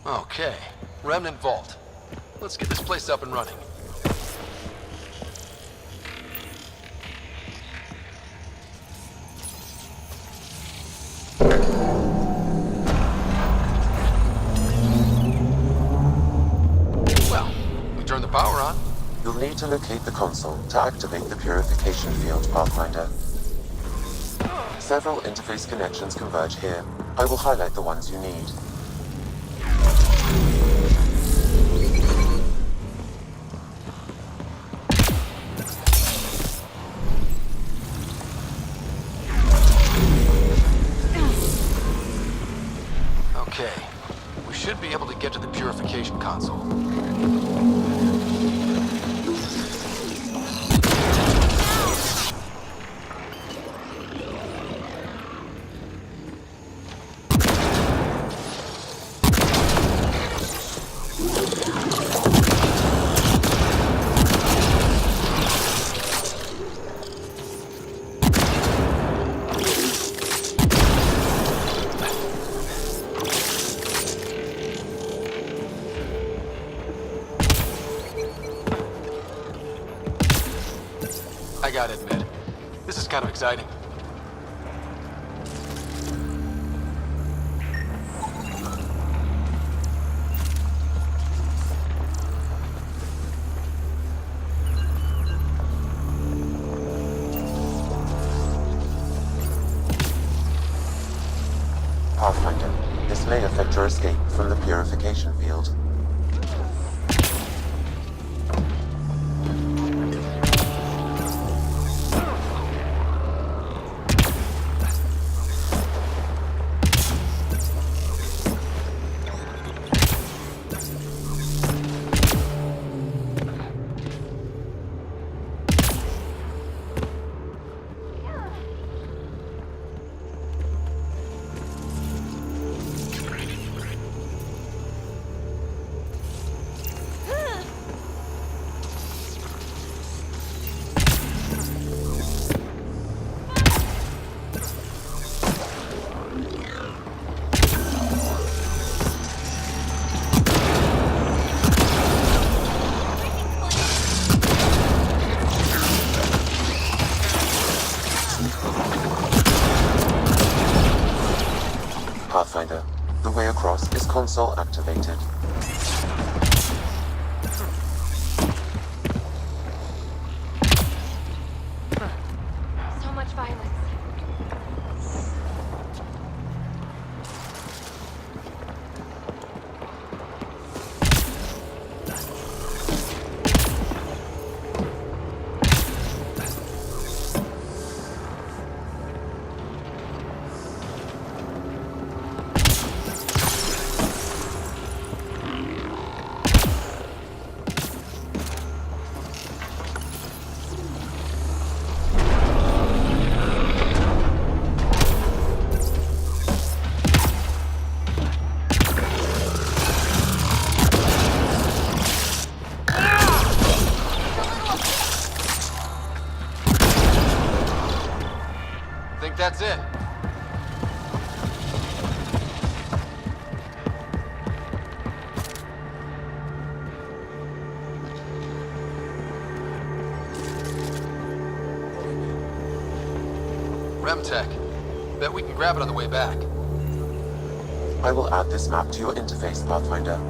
Okay, Remnant Vault. Let's get this place up and running. Well, we turn the power on. You'll need to locate the console to activate the purification field, Pathfinder. Several interface connections converge here. I will highlight the ones you need. Okay, we should be able to get to the purification console. I gotta admit, this is kind of exciting. Pathfinder, this may affect your escape from the purification field. Pathfinder, the way across is console activated. So much violence. That's it. Remtech. Bet we can grab it on the way back. I will add this map to your interface, Pathfinder.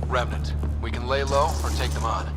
Remnant. We can lay low or take them on.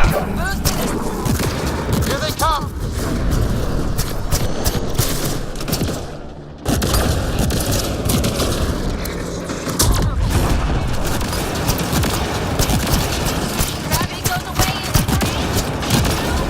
Here they come! Gravity goes away in 2.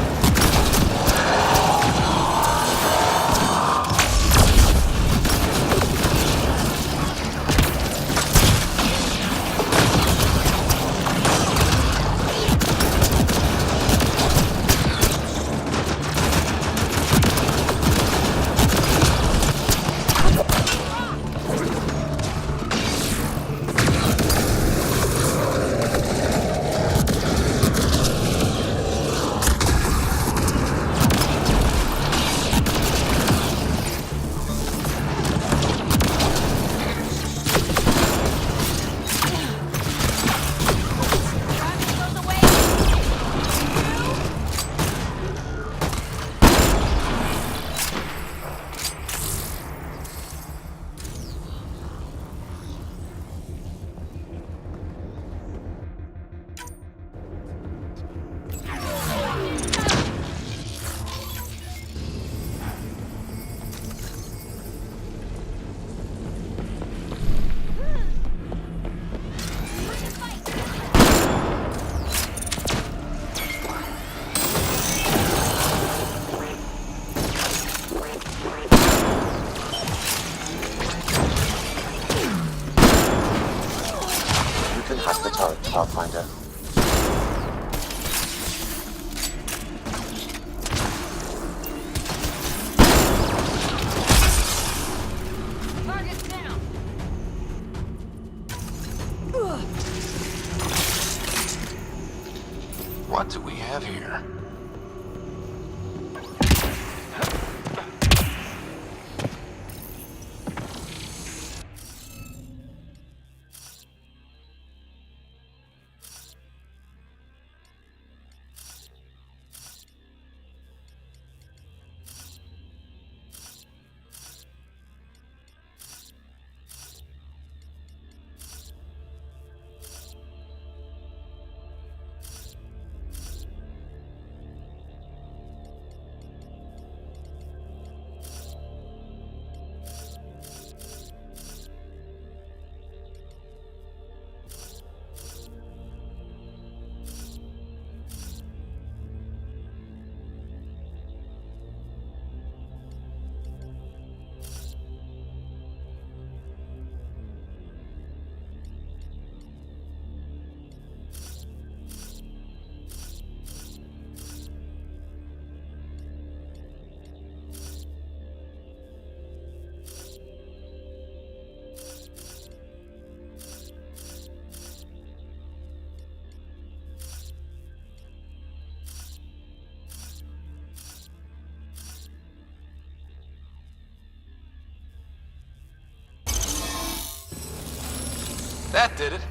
That did it.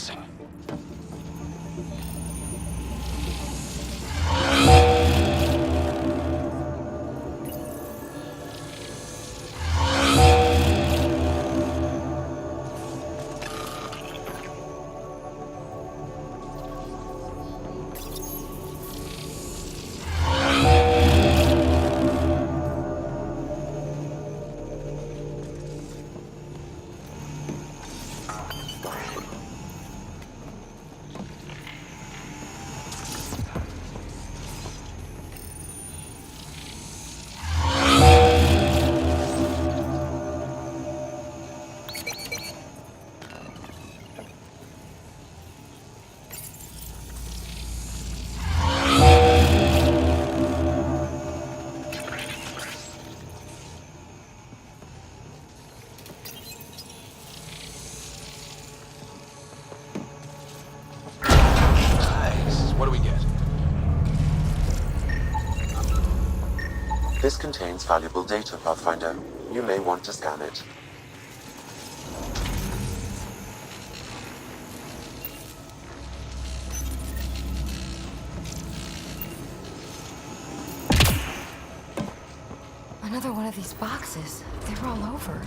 missing. What do we get? This contains valuable data, Pathfinder. You may want to scan it. Another one of these boxes. They're all over.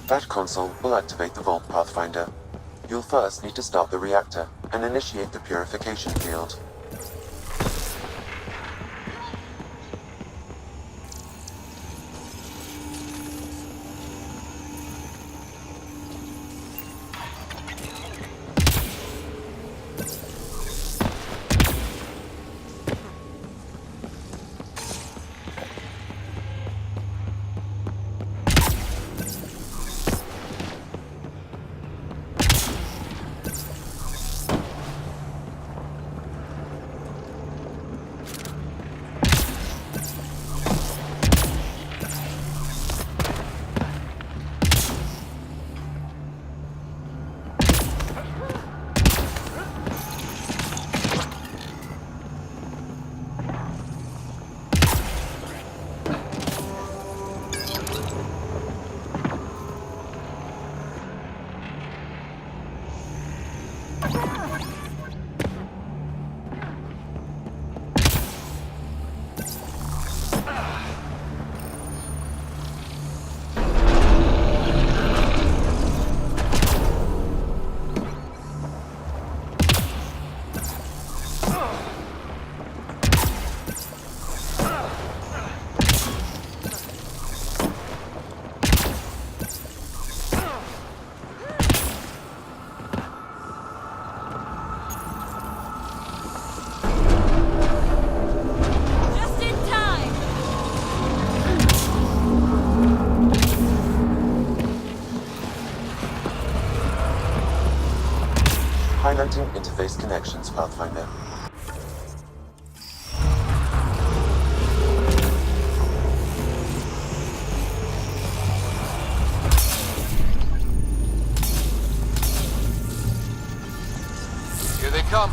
That console will activate the vault, Pathfinder. You'll first need to start the reactor and initiate the purification field. Highlighting interface connections, Pathfinder. Here they come.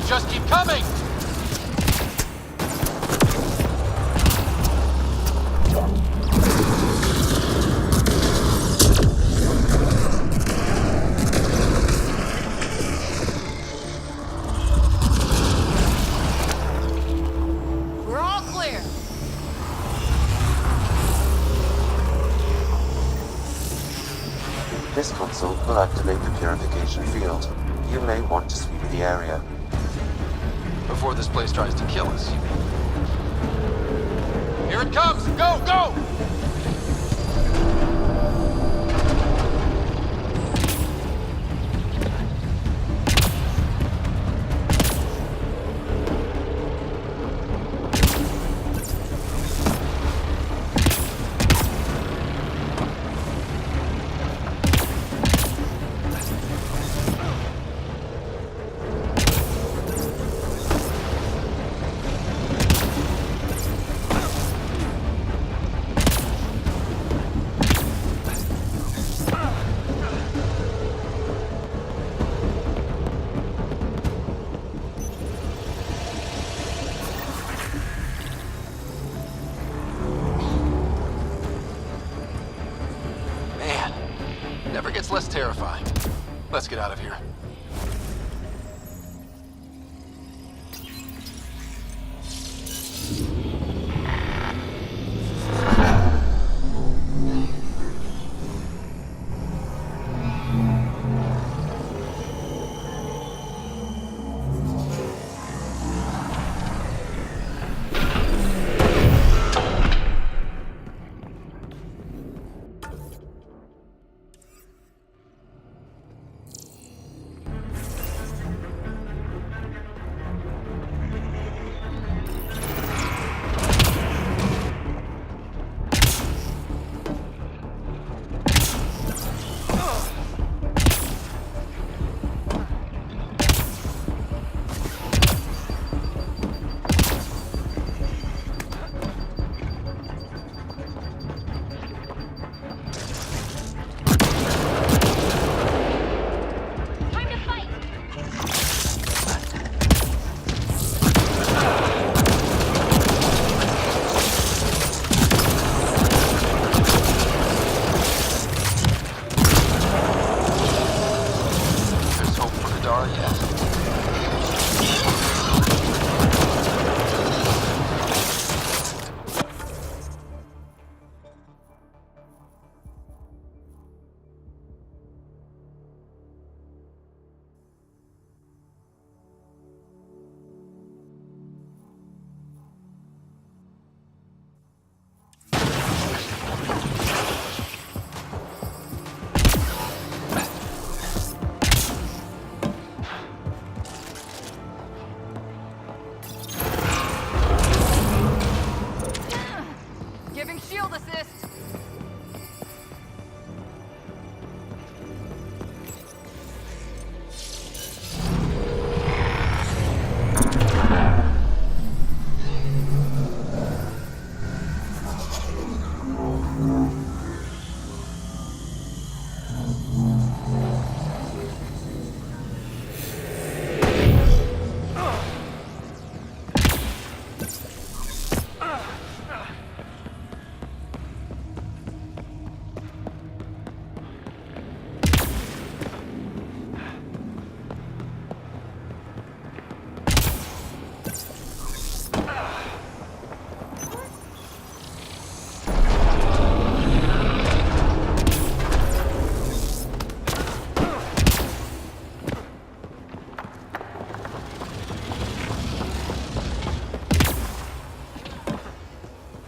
Just keep coming! We're all clear. This console will activate the purification field. You may want to sweep the area. Before this place tries to kill us, you mean? Here it comes! Go, go! Never gets less terrifying. Let's get out of here.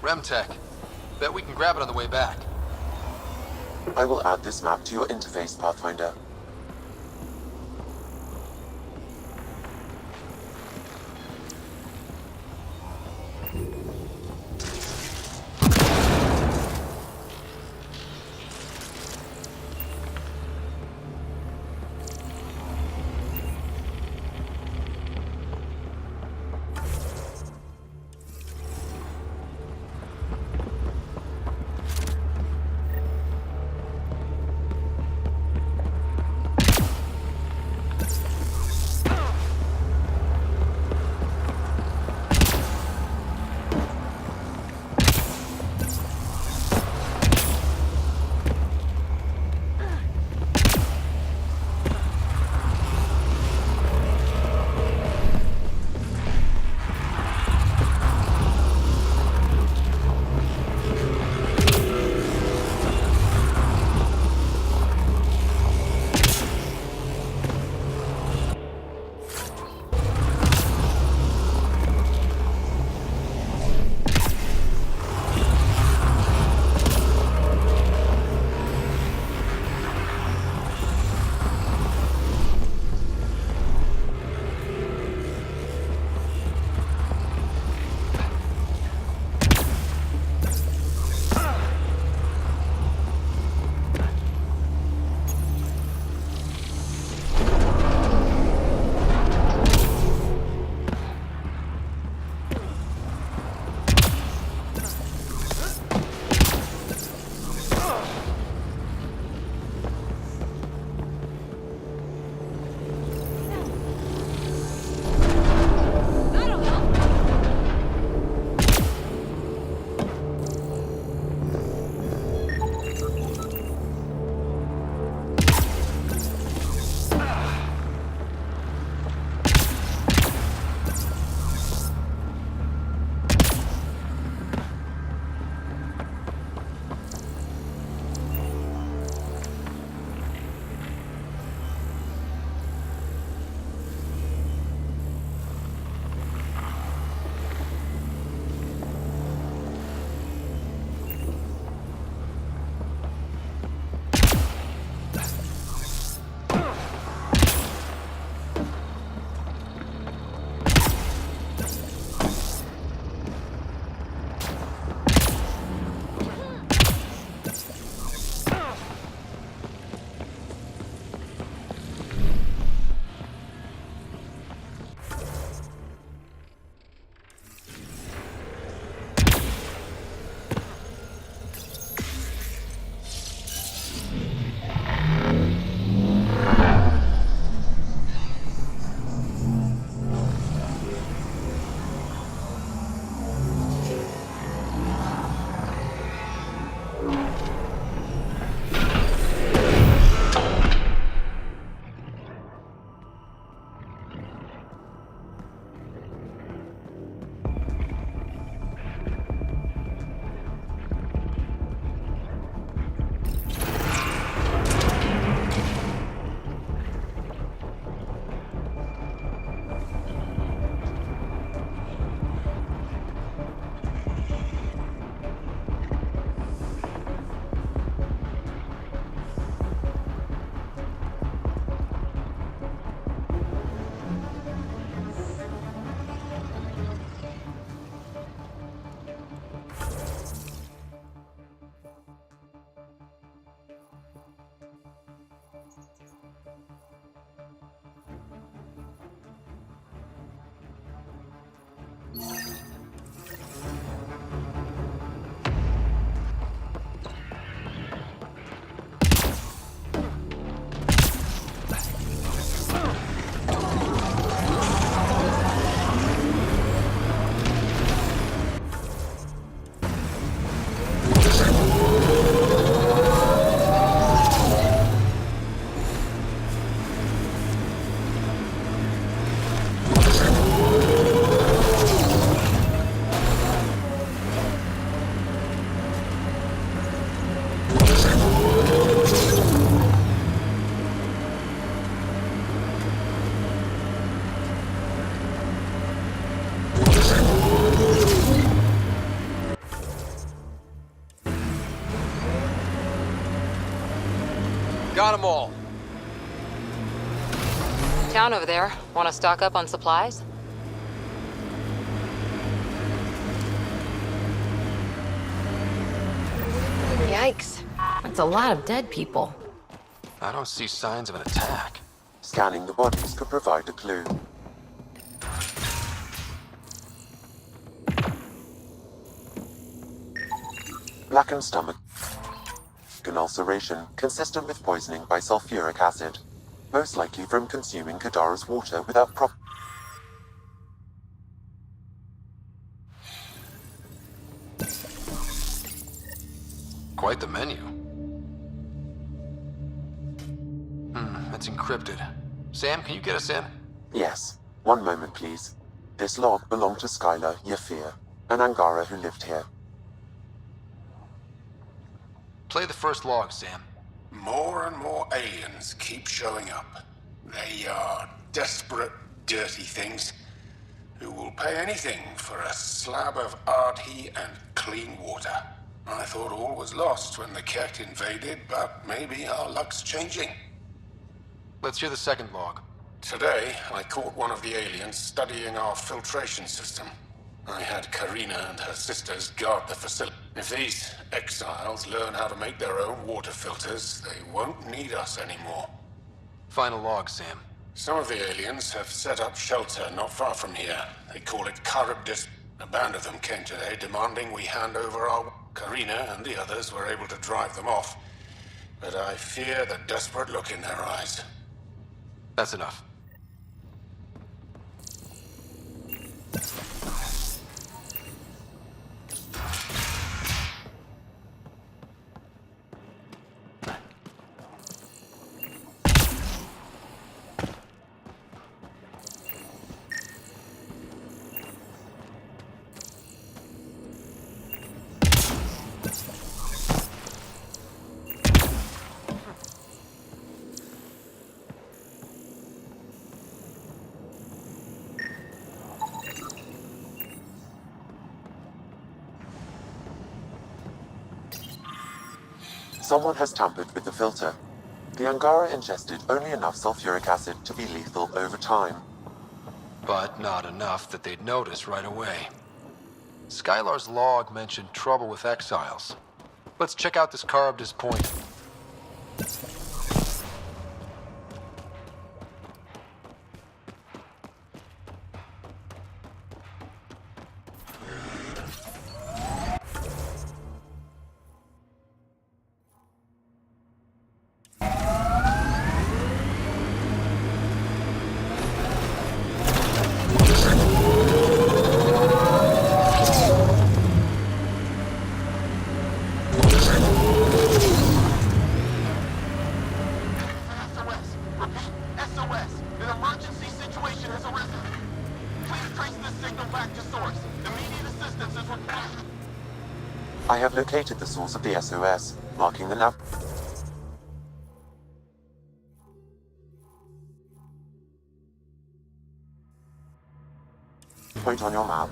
Remtech. Bet we can grab it on the way back. I will add this map to your interface, Pathfinder. Got them all. Town over there. Want to stock up on supplies? Yikes. That's a lot of dead people. I don't see signs of an attack. Scanning the bodies could provide a clue. Blackened stomach. An ulceration consistent with poisoning by sulfuric acid, most likely from consuming Kadara's water without proper. Quite the menu. It's encrypted. Sam, can you get us in? Yes. One moment, please. This log belonged to Skylar Yafir, an Angara who lived here. Play the first log, Sam. More and more aliens keep showing up. They are desperate, dirty things who will pay anything for a slab of Ardhi and clean water. I thought all was lost when the Kett invaded, but maybe our luck's changing. Let's hear the second log. Today, I caught one of the aliens studying our filtration system. I had Karina and her sisters guard the facility. If these exiles learn how to make their own water filters, they won't need us anymore. Final log, Sam. Some of the aliens have set up shelter not far from here. They call it Karabdis. A band of them came today demanding we hand over our... Karina and the others were able to drive them off, but I fear the desperate look in their eyes. That's enough. Someone has tampered with the filter. The Angara ingested only enough sulfuric acid to be lethal over time. But not enough that they'd notice right away. Skylar's log mentioned trouble with exiles. Let's check out this Karabdis point. I have located the source of the SOS, marking the nav. Point on your map.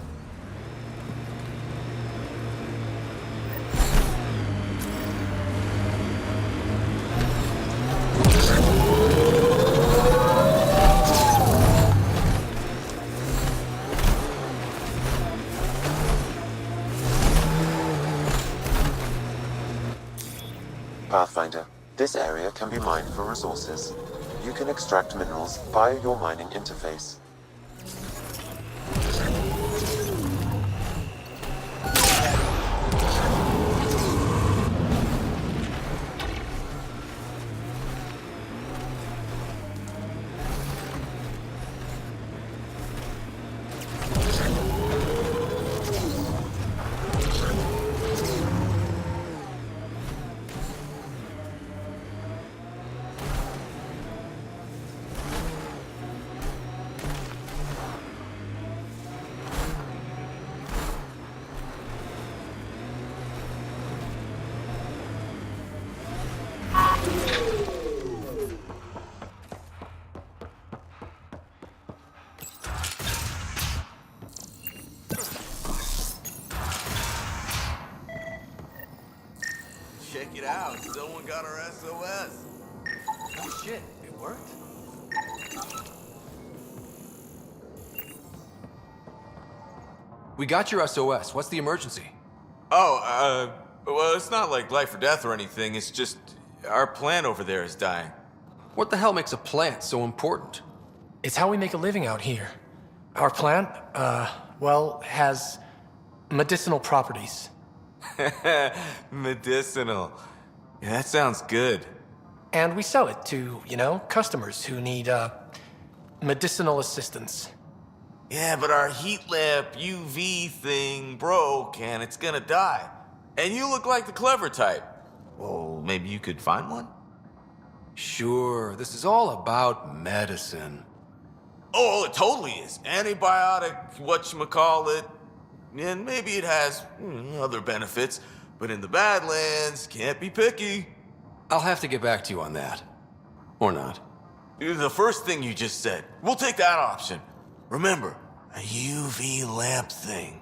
Pathfinder, this area can be mined for resources. You can extract minerals via your mining interface. Check it out, someone got our SOS. Shit, it worked? We got your SOS. What's the emergency? Well, it's not like life or death or anything. It's just our plant over there is dying. What the hell makes a plant so important? It's how we make a living out here. Our plant, well, has medicinal properties. Medicinal. Yeah, that sounds good. And we sell it to, customers who need, medicinal assistance. Yeah, but our heat lamp UV thing broke and it's gonna die. And you look like the clever type. Well, maybe you could find one? Sure, this is all about medicine. Oh, it totally is. Antibiotic, whatchamacallit. And maybe it has other benefits. But in the Badlands, can't be picky. I'll have to get back to you on that. Or not. The first thing you just said. We'll take that option. Remember, a UV lamp thing.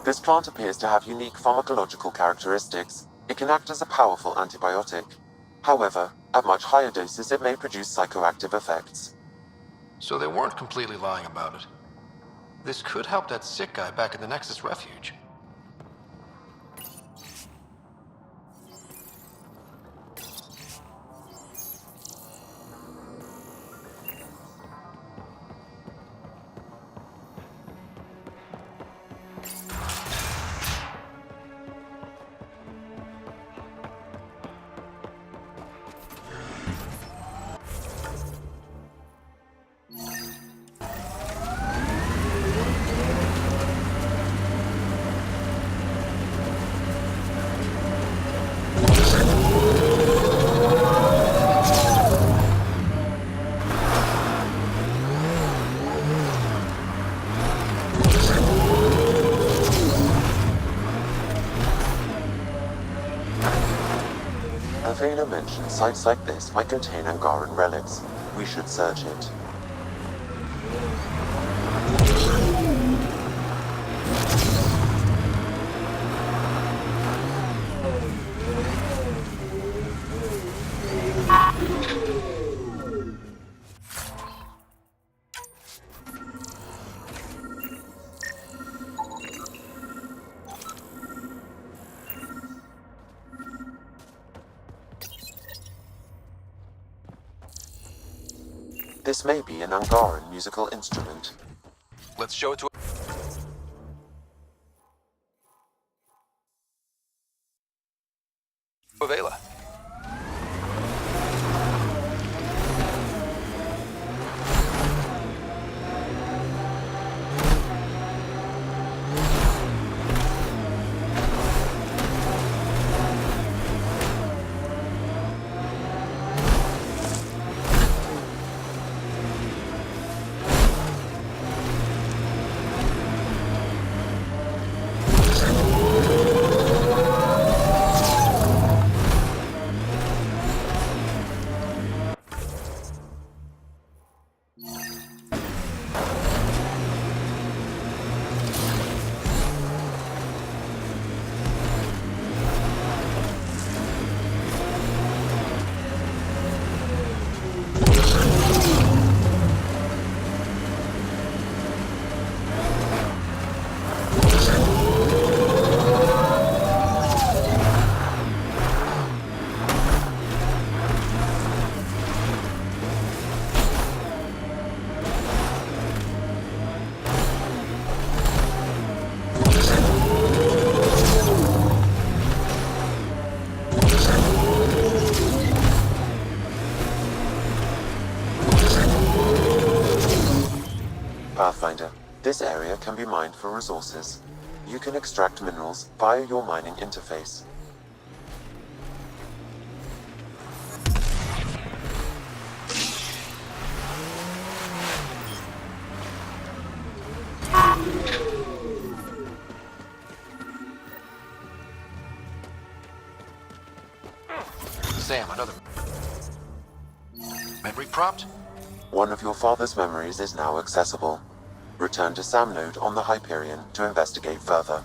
This plant appears to have unique pharmacological characteristics. It can act as a powerful antibiotic. However, at much higher doses it may produce psychoactive effects. So they weren't completely lying about it. This could help that sick guy back at the Nexus Refuge. Avena mentioned sites like this might contain Angaran relics. We should search it. This may be an Angaran musical instrument. Let's show it to Avela. Pathfinder, this area can be mined for resources. You can extract minerals via your mining interface. Sam, another memory prompt? One of your father's memories is now accessible. Return to Sam Node on the Hyperion to investigate further.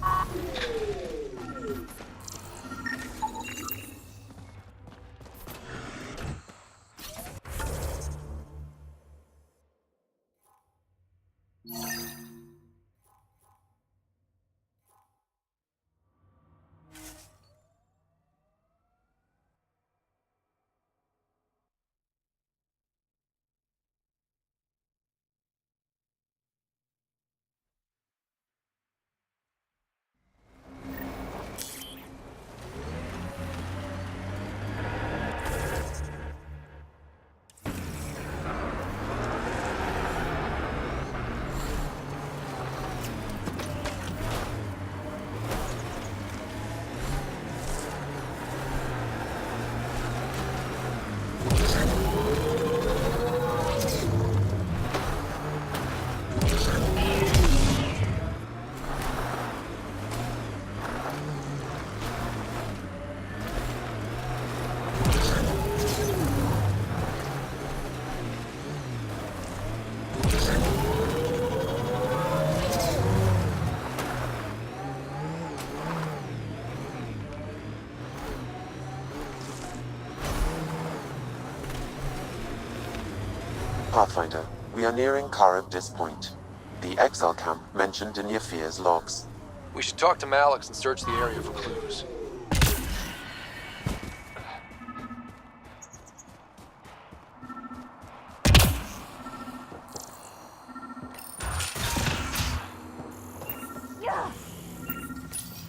Pathfinder, we are nearing Karabdis Point, the exile camp mentioned in Yafir's logs. We should talk to Malix and search the area for clues.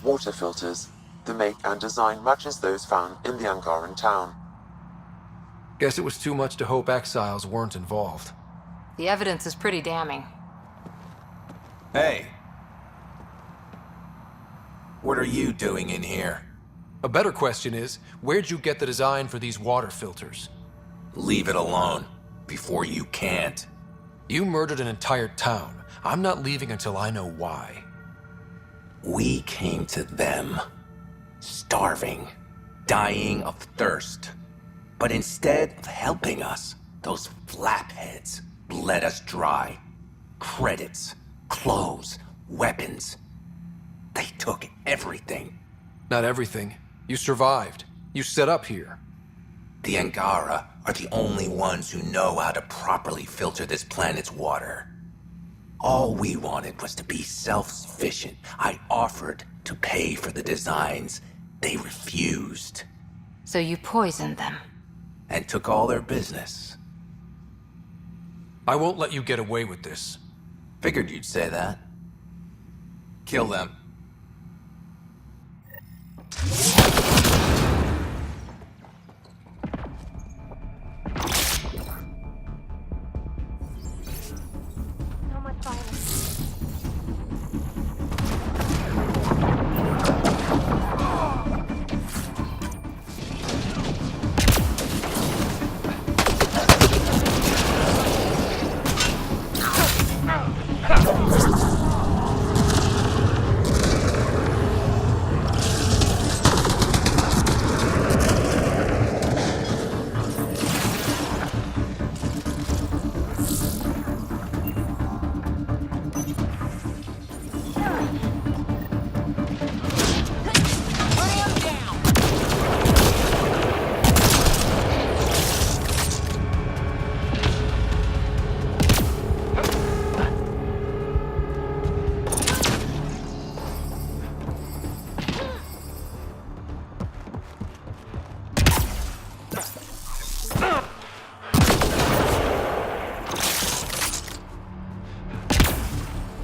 Water filters. The make and design matches those found in the Angaran town. Guess it was too much to hope exiles weren't involved. The evidence is pretty damning. Hey. What are you doing in here? A better question is, where'd you get the design for these water filters? Leave it alone. Before you can't. You murdered an entire town. I'm not leaving until I know why. We came to them. Starving. Dying of thirst. But instead of helping us, those flapheads bled us dry. Credits, clothes, weapons. They took everything. Not everything. You survived. You set up here. The Angara are the only ones who know how to properly filter this planet's water. All we wanted was to be self-sufficient. I offered to pay for the designs. They refused. So you poisoned them. And took all their business. I won't let you get away with this. Figured you'd say that. Kill them. So much violence.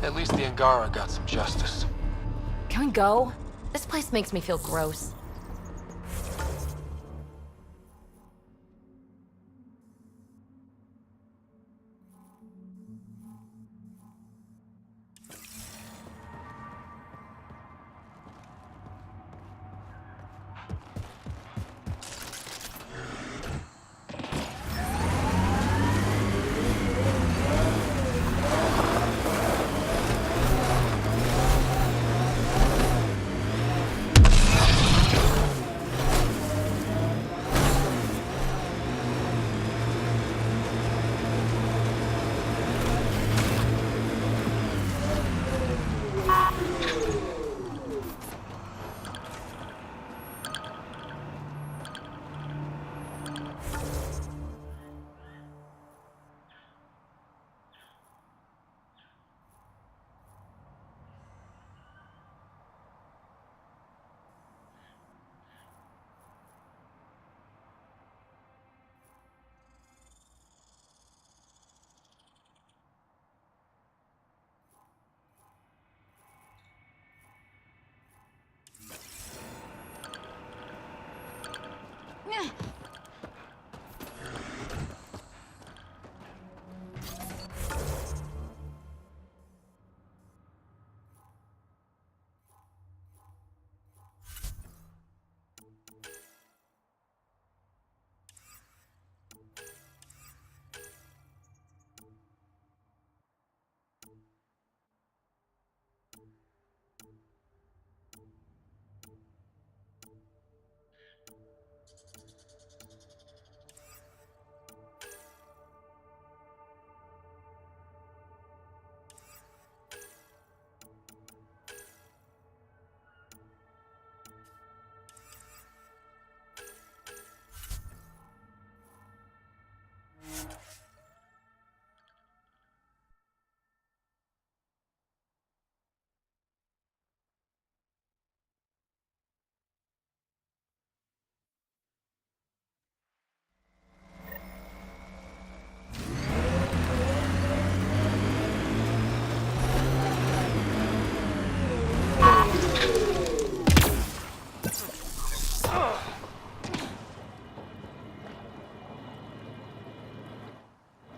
At least the Angara got some justice. Can we go? This place makes me feel gross.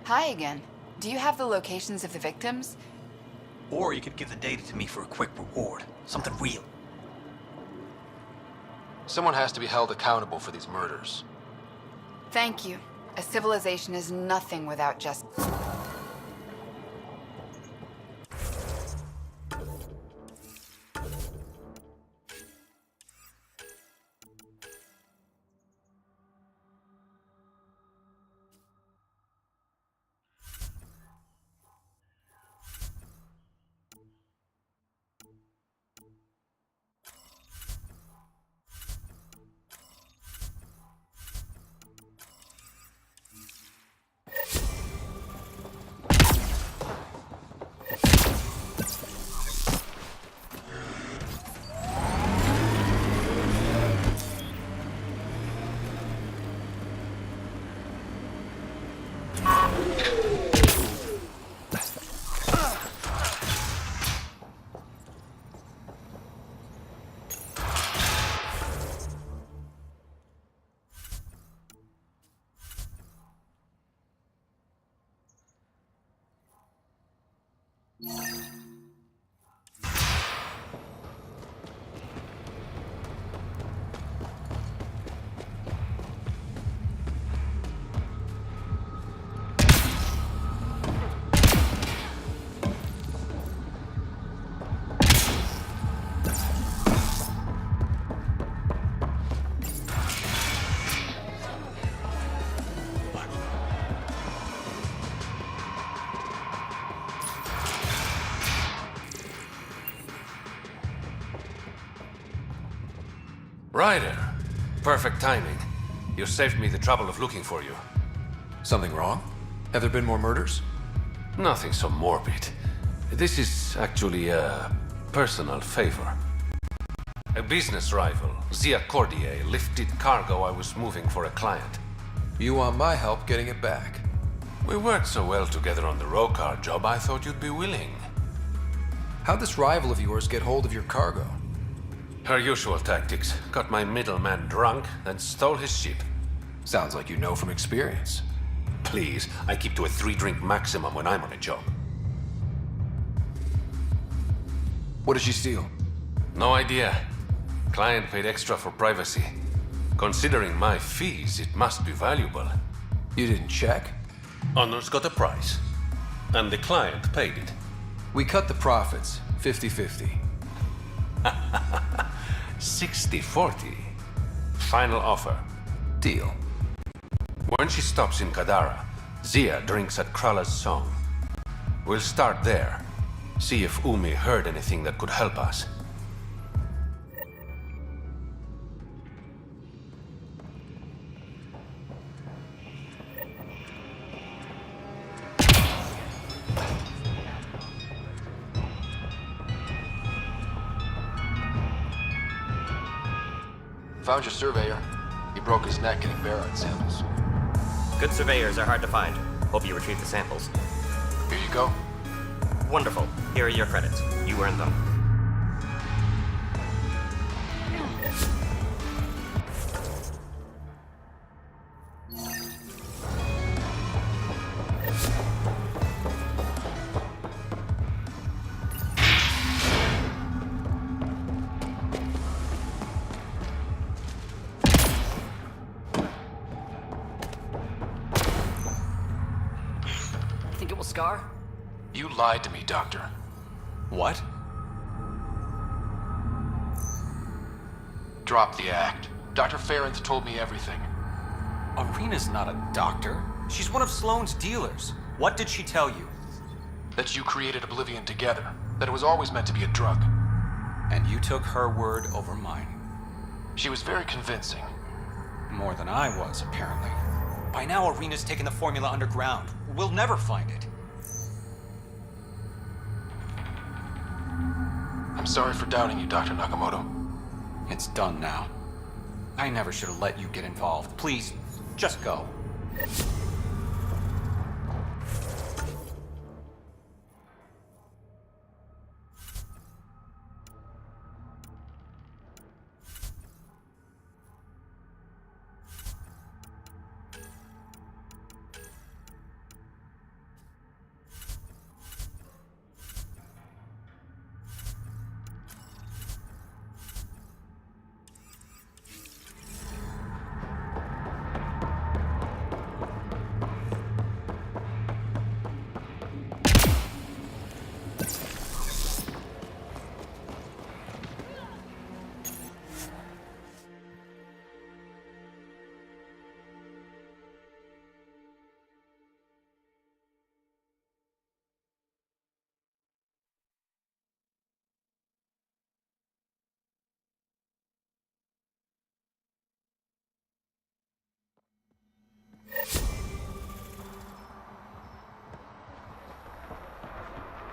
Hi again. Do you have the locations of the victims? Or you could give the data to me for a quick reward. Something real. Someone has to be held accountable for these murders. Thank you. A civilization is nothing without justice. Ryder. Perfect timing. You saved me the trouble of looking for you. Something wrong? Have there been more murders? Nothing so morbid. This is actually a personal favor. A business rival, Zia Cordier, lifted cargo I was moving for a client. You want my help getting it back? We worked so well together on the Rokar job, I thought you'd be willing. How'd this rival of yours get hold of your cargo? Her usual tactics. Got my middleman drunk, then stole his ship. Sounds like you know from experience. Please, I keep to a 3-drink maximum when I'm on a job. What did she steal? No idea. Client paid extra for privacy. Considering my fees, it must be valuable. You didn't check? Honor's got a price. And the client paid it. We cut the profits, 50-50. 60-40. Final offer. Deal. When she stops in Kadara, Zia drinks at Krala's song. We'll start there. See if Umi heard anything that could help us. Found your surveyor. He broke his neck getting barite samples. Good surveyors are hard to find. Hope you retrieve the samples. Here you go. Wonderful. Here are your credits. You earned them. Think it will scar? You lied to me, Doctor. What? Drop the act. Dr. Farron's told me everything. Arena's not a doctor. She's one of Sloane's dealers. What did she tell you? That you created Oblivion together. That it was always meant to be a drug. And you took her word over mine. She was very convincing. More than I was, apparently. By now, Arena's taken the formula underground. We'll never find it. I'm sorry for doubting you, Dr. Nakamoto. It's done now. I never should have let you get involved. Please, just go.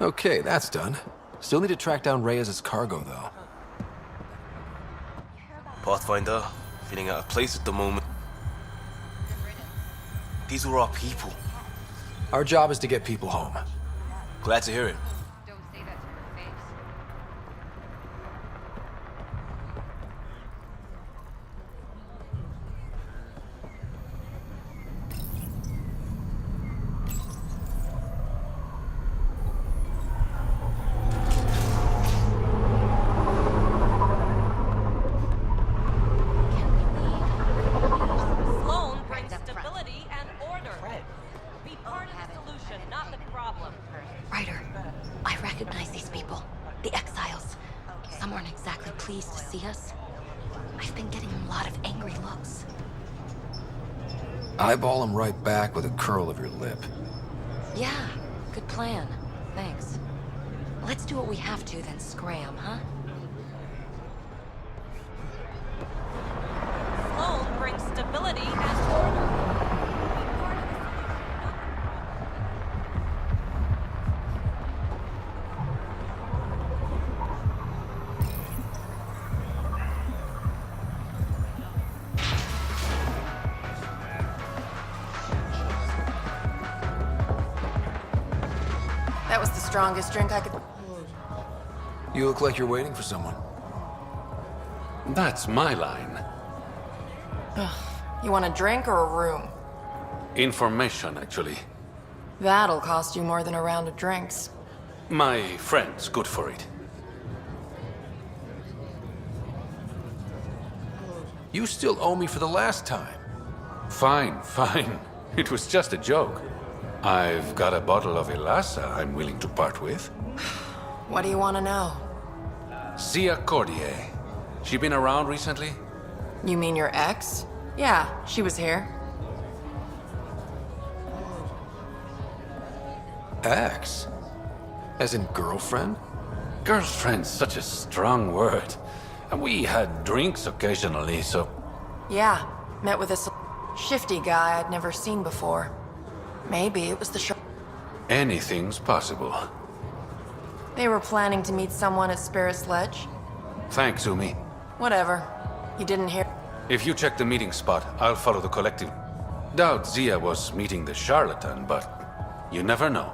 Okay, that's done. Still need to track down Reyes' cargo, though. Pathfinder, feeling out of place at the moment. These were our people. Our job is to get people home. Glad to hear it. Ryder, I recognize these people. The exiles. Some aren't exactly pleased to see us. I've been getting a lot of angry looks. Eyeball them right back with a curl of your lip. Yeah, good plan. Thanks. Let's do what we have to, then scram, huh? Sloan brings stability and order. That was the strongest drink I could... You look like you're waiting for someone. That's my line. You want a drink or a room? Information, actually. That'll cost you more than a round of drinks. My friend's good for it. You still owe me for the last time. Fine, fine. It was just a joke. I've got a bottle of Elasa I'm willing to part with. What do you want to know? Zia Cordier. She been around recently? You mean your ex? Yeah, she was here. Ex? As in girlfriend? Girlfriend's such a strong word. And we had drinks occasionally, so... Yeah, met with this shifty guy I'd never seen before. Maybe it was the show. Anything's possible. They were planning to meet someone at Spirit's Ledge. Thanks, Umi. Whatever. You didn't hear... If you check the meeting spot, I'll follow the collective. Doubt Zia was meeting the charlatan, but you never know.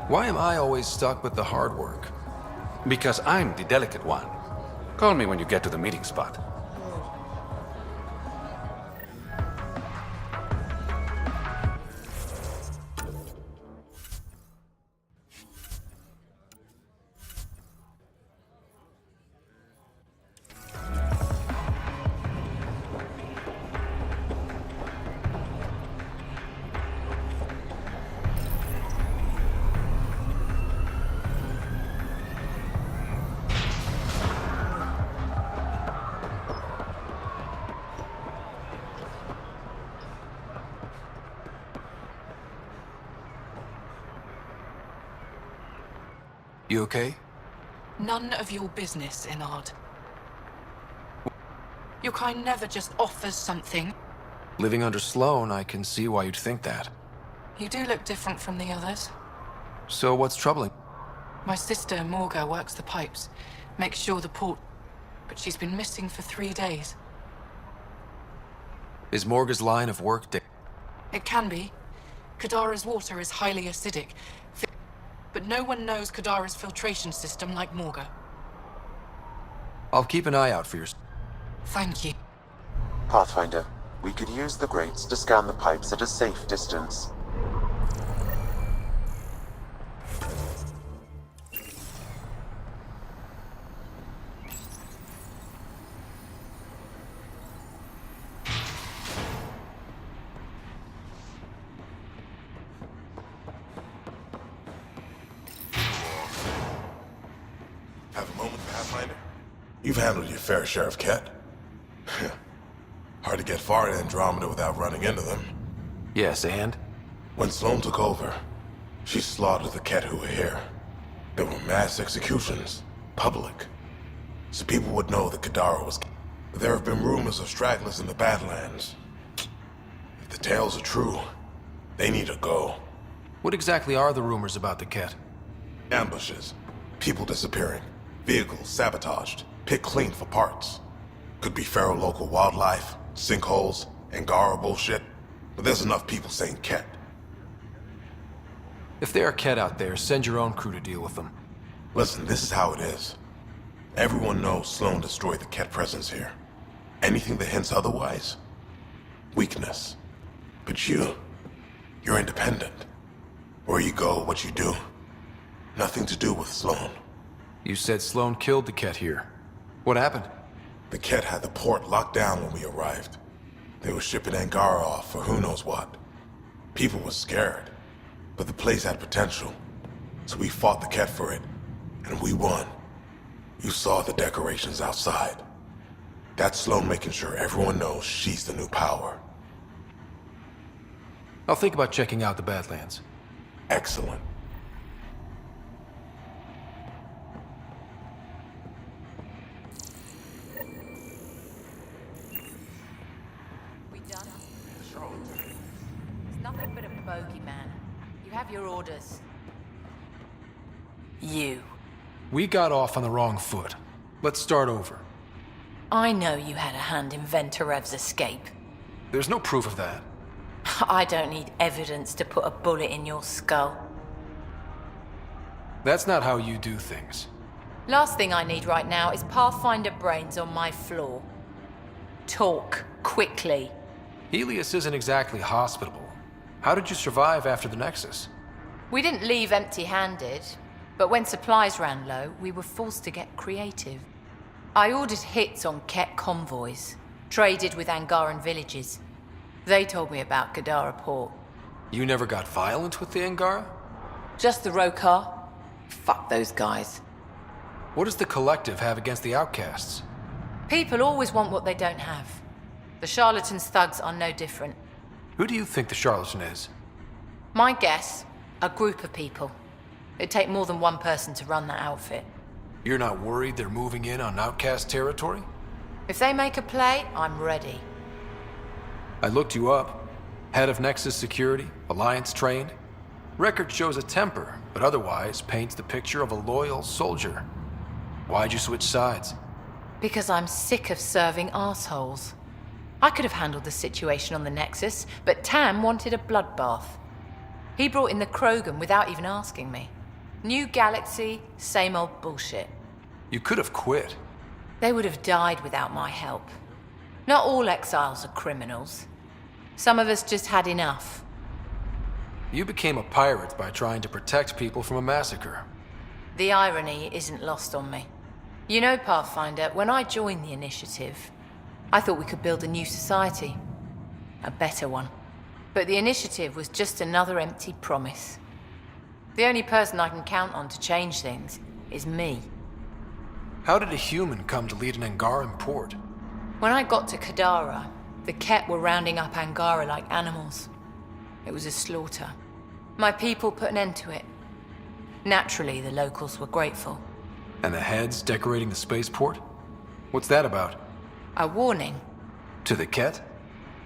Why am I always stuck with the hard work? Because I'm the delicate one. Call me when you get to the meeting spot. You okay? None of your business, Enard. Your kind never just offers something. Living under Sloan, I can see why you'd think that. You do look different from the others. So what's troubling? My sister, Morga, works the pipes, makes sure the port... But she's been missing for 3 days. Is Morga's line of work It can be. Kadara's water is highly acidic. But no one knows Kadara's filtration system like Morga. I'll keep an eye out for your... Thank you. Pathfinder, we could use the grates to scan the pipes at a safe distance. Have a moment, Pathfinder? You've handled your fair share of Ket. Hard to get far in Andromeda without running into them. Yes, and? When Sloan took over, she slaughtered the Ket who were here. There were mass executions, public. So people would know that Kadara was... There have been rumors of stragglers in the Badlands. If the tales are true, they need to go. What exactly are the rumors about the Ket? Ambushes. People disappearing. Vehicles sabotaged. Picked clean for parts. Could be feral local wildlife, sinkholes, Angara bullshit. But there's enough people saying Ket. If there are Ket out there, send your own crew to deal with them. Listen, this is how it is. Everyone knows Sloan destroyed the Ket presence here. Anything that hints otherwise? Weakness. But you're independent. Where you go, what you do. Nothing to do with Sloan. You said Sloan killed the Ket here. What happened? The Ket had the port locked down when we arrived. They were shipping Angara off for who knows what. People were scared. But the place had potential. So we fought the Ket for it. And we won. You saw the decorations outside. That's Sloan making sure everyone knows she's the new power. I'll think about checking out the Badlands. Excellent. We done? It's nothing but a bogeyman. You have your orders. You. We got off on the wrong foot. Let's start over. I know you had a hand in Venturev's escape. There's no proof of that. I don't need evidence to put a bullet in your skull. That's not how you do things. Last thing I need right now is Pathfinder brains on my floor. Talk, quickly. Helios isn't exactly hospitable. How did you survive after the Nexus? We didn't leave empty-handed, but when supplies ran low, we were forced to get creative. I ordered hits on Ket convoys, traded with Angaran villages. They told me about Kadara Port. You never got violent with the Angara? Just the Rokar? Fuck those guys. What does the Collective have against the outcasts? People always want what they don't have. The charlatans' thugs are no different. Who do you think the charlatan is? My guess, a group of people. It'd take more than one person to run that outfit. You're not worried they're moving in on outcast territory? If they make a play, I'm ready. I looked you up. Head of Nexus Security, Alliance trained. Record shows a temper, but otherwise paints the picture of a loyal soldier. Why'd you switch sides? Because I'm sick of serving assholes. I could have handled the situation on the Nexus, but Tam wanted a bloodbath. He brought in the Krogan without even asking me. New galaxy, same old bullshit. You could have quit. They would have died without my help. Not all exiles are criminals. Some of us just had enough. You became a pirate by trying to protect people from a massacre. The irony isn't lost on me. You know, Pathfinder, when I joined the Initiative, I thought we could build a new society. A better one. But the Initiative was just another empty promise. The only person I can count on to change things is me. How did a human come to lead an Angaran port? When I got to Kadara, the Ket were rounding up Angara like animals. It was a slaughter. My people put an end to it. Naturally, the locals were grateful. And the heads decorating the spaceport? What's that about? A warning. To the Ket?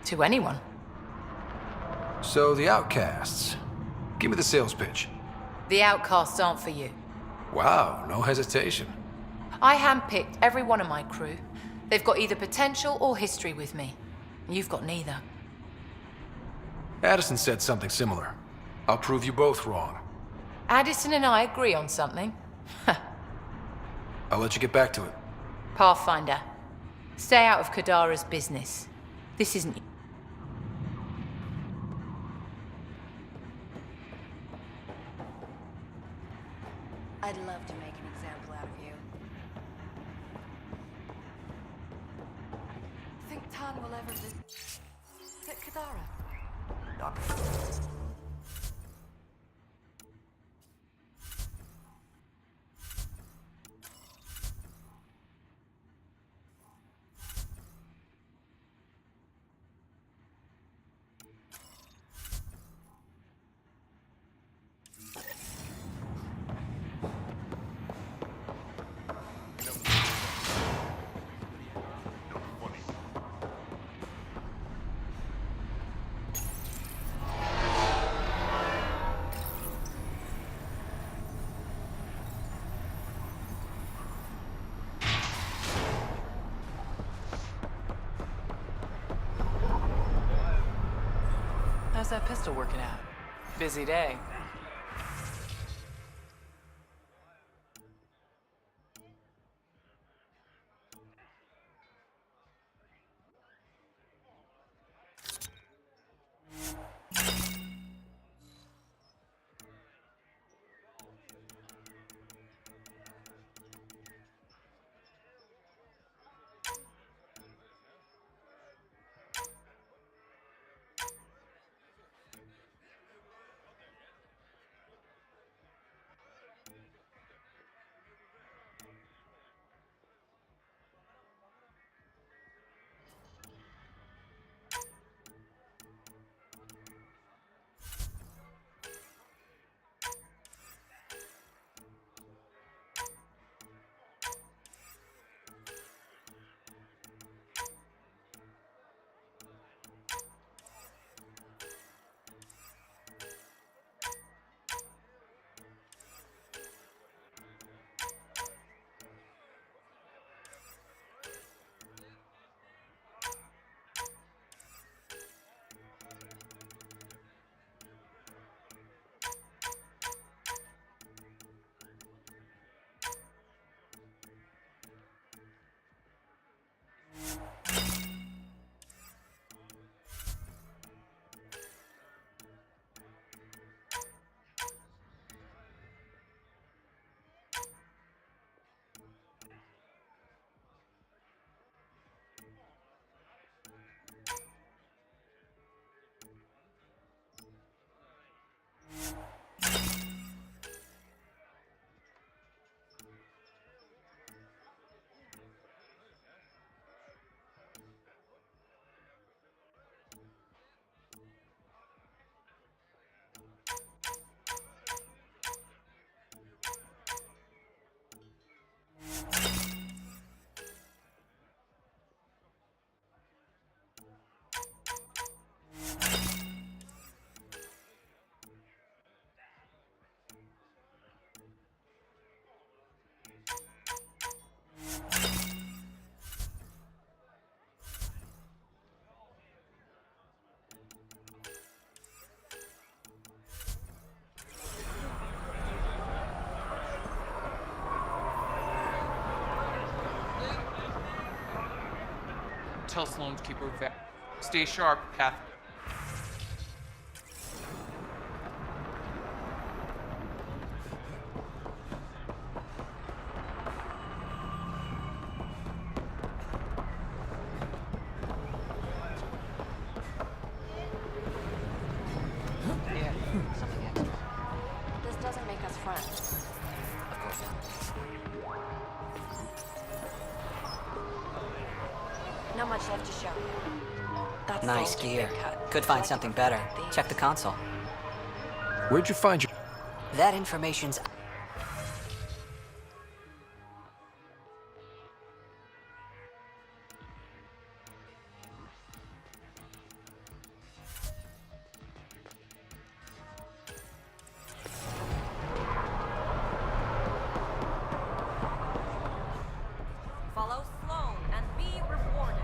To anyone. So the outcasts. Give me the sales pitch. The outcasts aren't for you. Wow, no hesitation. I handpicked every one of my crew. They've got either potential or history with me. You've got neither. Addison said something similar. I'll prove you both wrong. Addison and I agree on something. I'll let you get back to it. Pathfinder, stay out of Kadara's business. This isn't... I'd love to make an example out of you. Think Tan will ever visit Kadara? How's that pistol working out? Busy day. Tell Sloan to keep her stay sharp, Kath. Yeah, something extra. This doesn't make us friends. Of course not. Not much left to show. That's Nice gear. Could find something better. Check the console. Where'd you find your... That information's... Follow Sloan and be rewarded.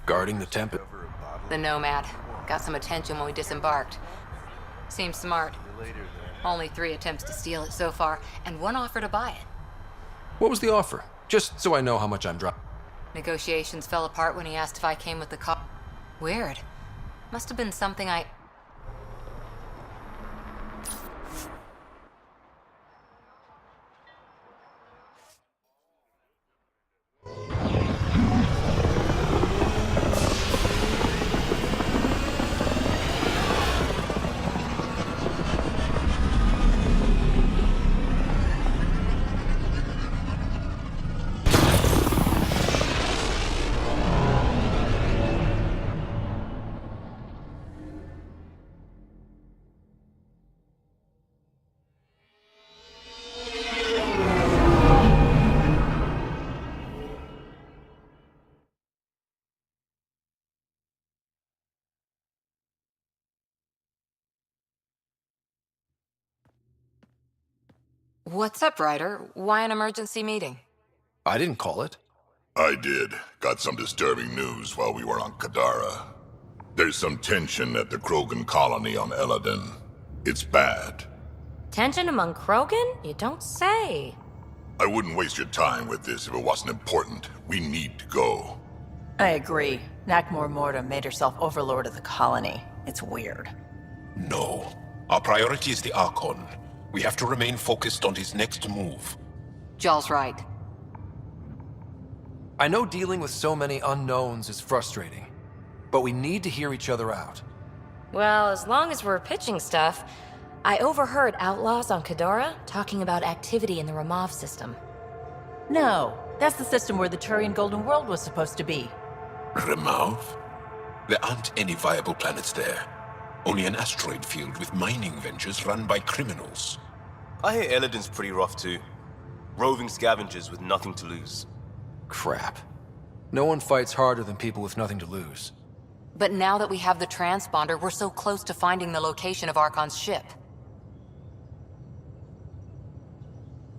Guarding the Tempest. The Nomad. Got some attention when we disembarked. Seems smart. Only 3 attempts to steal it so far, and 1 offer to buy it. What was the offer? Just so I know how much I'm dropping. Negotiations fell apart when he asked if I came with the car. Weird. Must have been something I... What's up, Ryder? Why an emergency meeting? I didn't call it. I did. Got some disturbing news while we were on Kadara. There's some tension at the Krogan colony on Eladin. It's bad. Tension among Krogan? You don't say. I wouldn't waste your time with this if it wasn't important. We need to go. I agree. Nackmor Morta made herself overlord of the colony. It's weird. No. Our priority is the Archon. We have to remain focused on his next move. Jaal's right. I know dealing with so many unknowns is frustrating, but we need to hear each other out. Well, as long as we're pitching stuff, I overheard outlaws on Kadara talking about activity in the Ramov system. No, that's the system where the Turian Golden World was supposed to be. Ramov? There aren't any viable planets there. Only an asteroid field with mining ventures run by criminals. I hear Eladin's pretty rough too. Roving scavengers with nothing to lose. Crap. No one fights harder than people with nothing to lose. But now that we have the transponder, we're so close to finding the location of Archon's ship.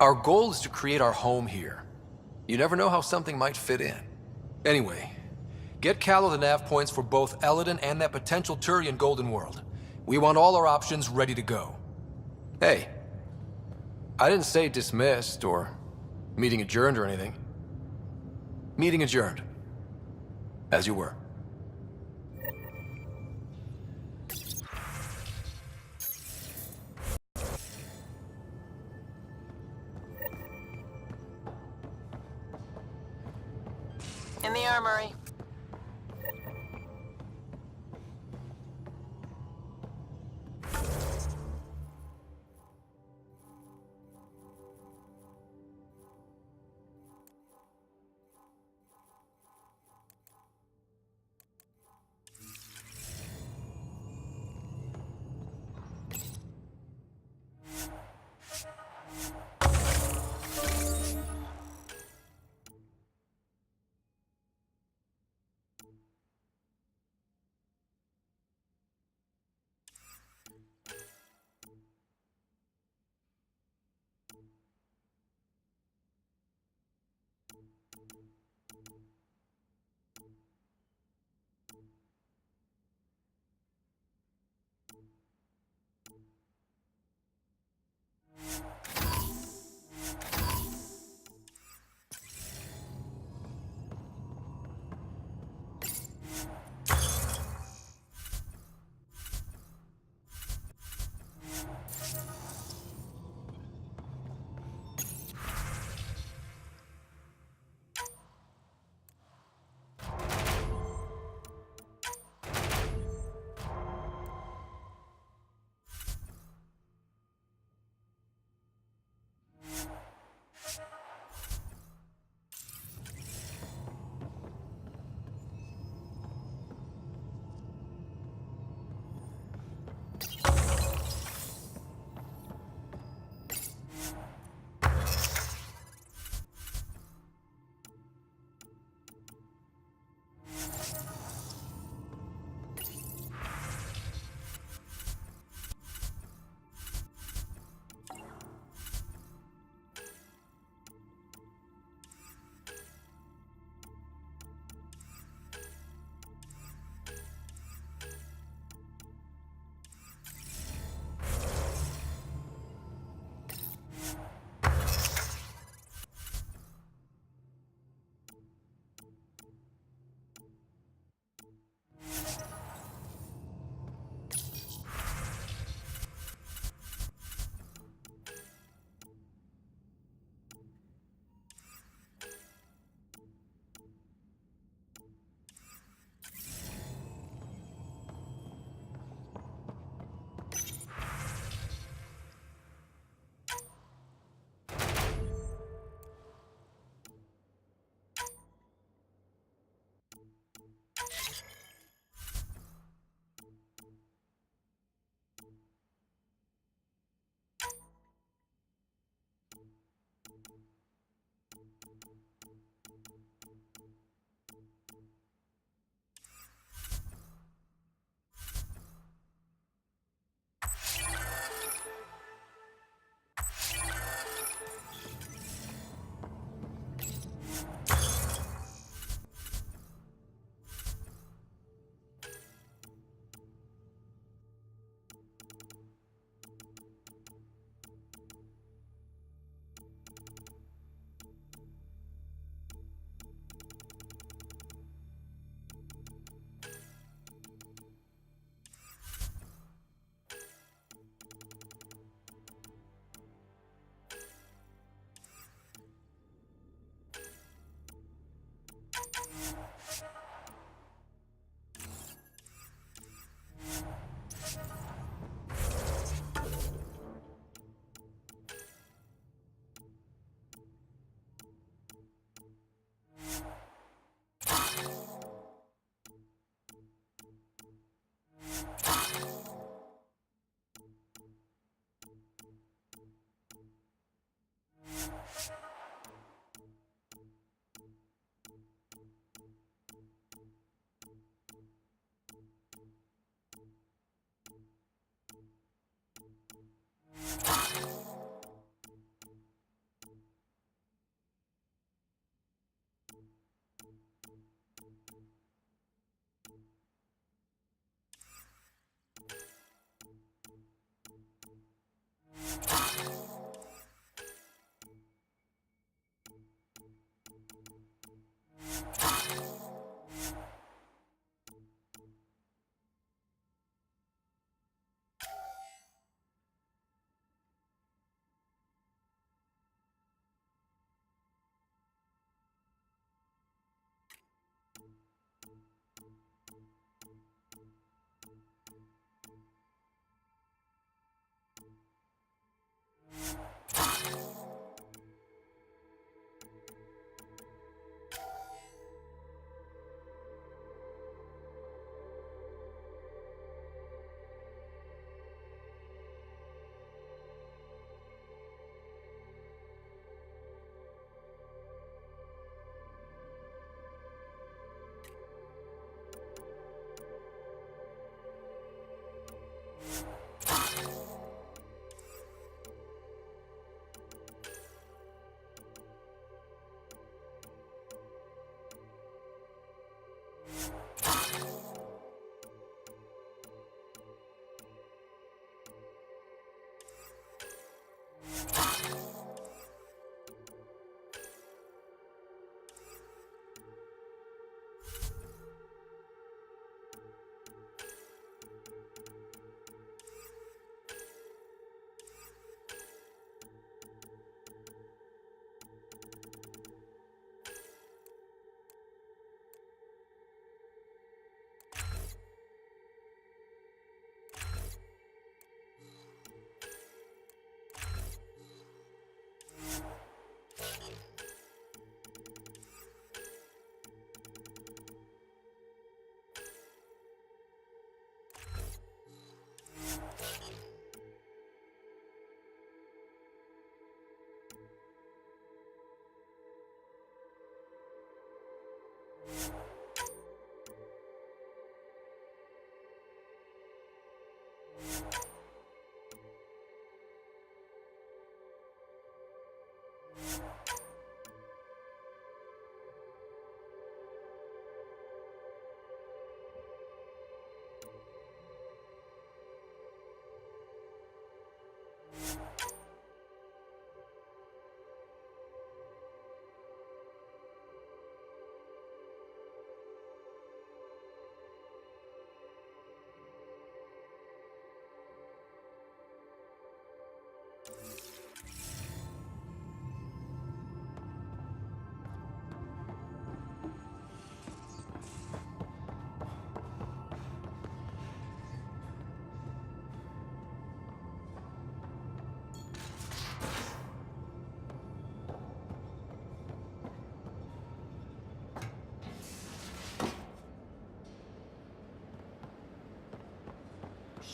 Our goal is to create our home here. You never know how something might fit in. Anyway, get Callow the nav points for both Eladin and that potential Turian Golden World. We want all our options ready to go. Hey, I didn't say dismissed or meeting adjourned or anything. Meeting adjourned. As you were. In the armory.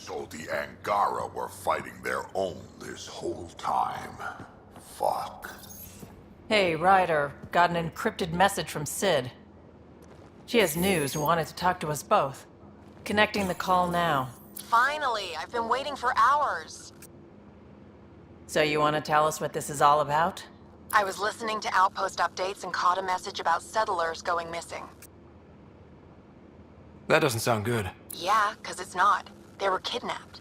So the Angara were fighting their own this whole time. Fuck. Hey, Ryder. Got an encrypted message from Sid. She has news and wanted to talk to us both. Connecting the call now. Finally! I've been waiting for hours. So you want to tell us what this is all about? I was listening to Outpost updates and caught a message about settlers going missing. That doesn't sound good. Yeah, 'cause it's not. They were kidnapped.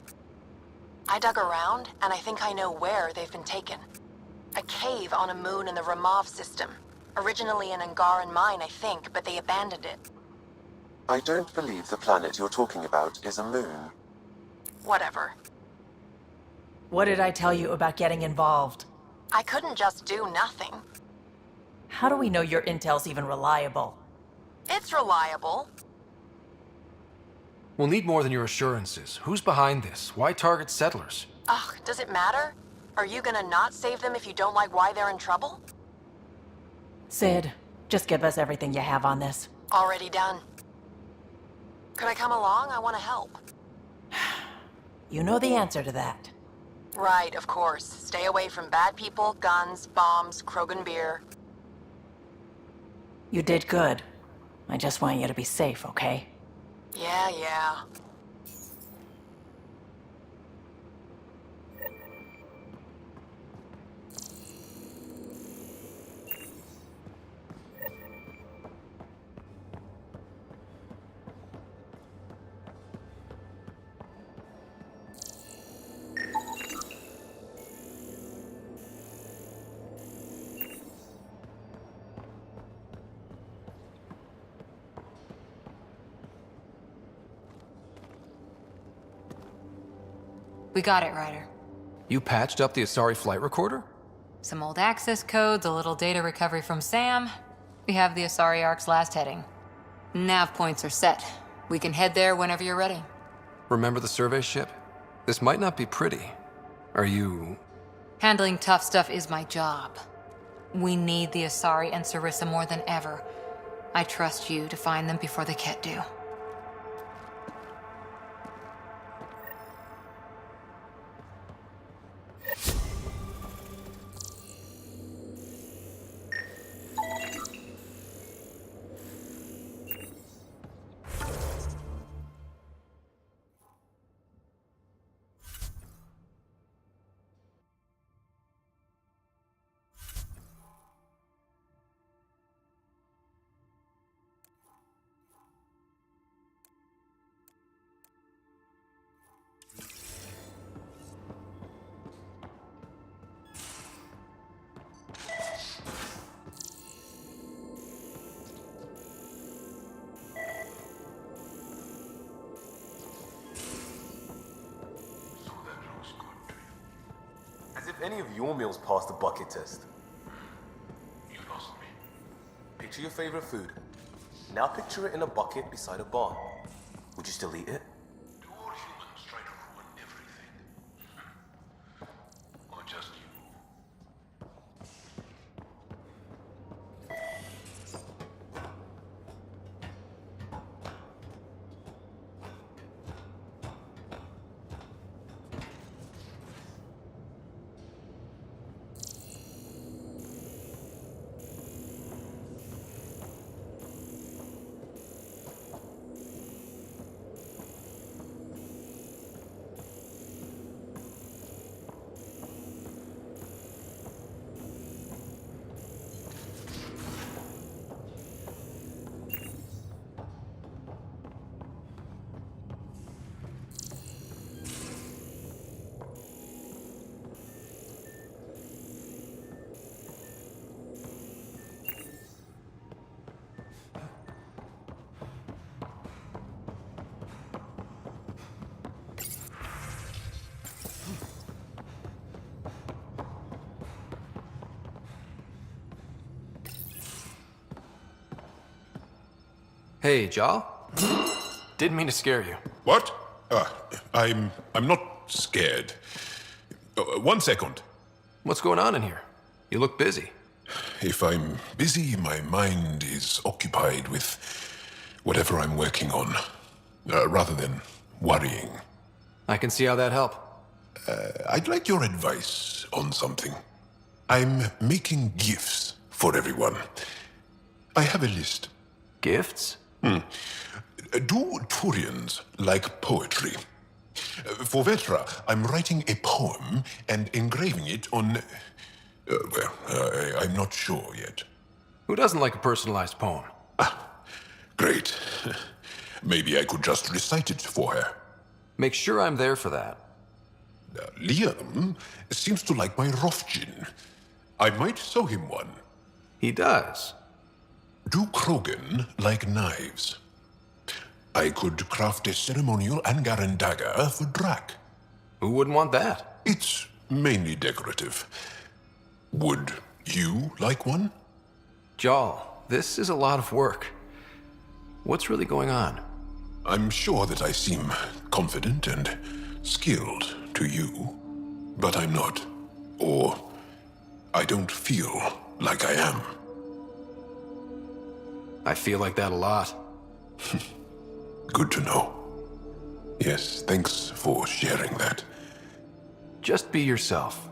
I dug around, and I think I know where they've been taken. A cave on a moon in the Ramov system. Originally an Angaran mine, I think, but they abandoned it. I don't believe the planet you're talking about is a moon. Whatever. What did I tell you about getting involved? I couldn't just do nothing. How do we know your intel's even reliable? It's reliable. We'll need more than your assurances. Who's behind this? Why target settlers? Ugh, does it matter? Are you gonna not save them if you don't like why they're in trouble? Sid, just give us everything you have on this. Already done. Could I come along? I want to help. You know the answer to that. Right, of course. Stay away from bad people, guns, bombs, Krogan beer. You did good. I just want you to be safe, okay? Yeah. We got it, Ryder. You patched up the Asari flight recorder? Some old access codes, a little data recovery from Sam. We have the Asari Ark's last heading. Nav points are set. We can head there whenever you're ready. Remember the survey ship? This might not be pretty. Are you... Handling tough stuff is my job. We need the Asari and Sarissa more than ever. I trust you to find them before the Ket do. As if any of your meals passed the bucket test. You lost me. Picture your favorite food. Now picture it in a bucket beside a barn. Would you still eat it? Do all humans try to ruin everything? Or just you? Hey, Jaal? Didn't mean to scare you. What? I'm not scared. One second. What's going on in here? You look busy. If I'm busy, my mind is occupied with whatever I'm working on, rather than worrying. I can see how that'd help. I'd like your advice on something. I'm making gifts for everyone. I have a list. Gifts? Do Turians like poetry? For Vetra, I'm writing a poem and engraving it on... I'm not sure yet. Who doesn't like a personalized poem? Great. Maybe I could just recite it for her. Make sure I'm there for that. Liam seems to like my Rofgin. I might sew him one. He does. Do Krogan like knives? I could craft a ceremonial Angaran dagger for Drack. Who wouldn't want that? It's mainly decorative. Would you like one? Jaal, this is a lot of work. What's really going on? I'm sure that I seem confident and skilled to you, but I'm not. Or I don't feel like I am. I feel like that a lot. Good to know. Yes, thanks for sharing that. Just be yourself.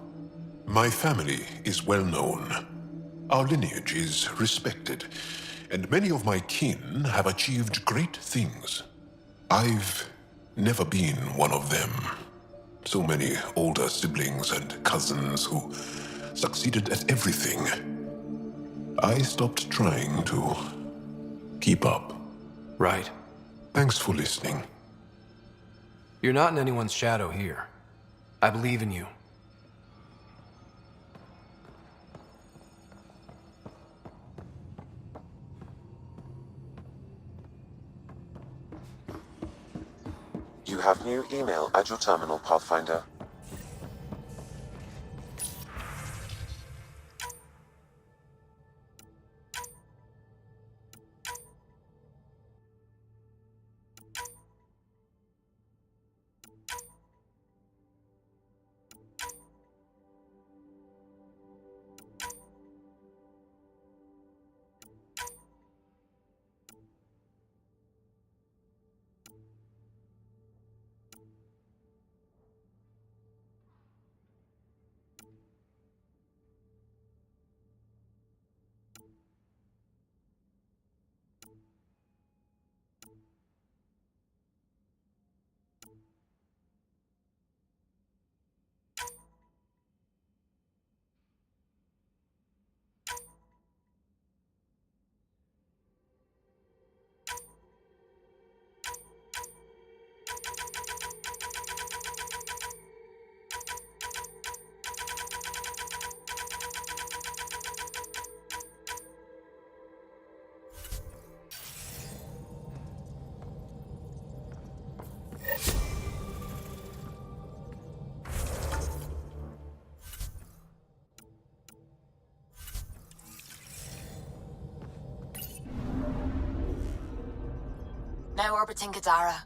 My family is well known. Our lineage is respected, and many of my kin have achieved great things. I've never been one of them. So many older siblings and cousins who succeeded at everything. I stopped trying to keep up. Right. Thanks for listening. You're not in anyone's shadow here. I believe in you. You have new email at your terminal, Pathfinder. Now orbiting Kadara.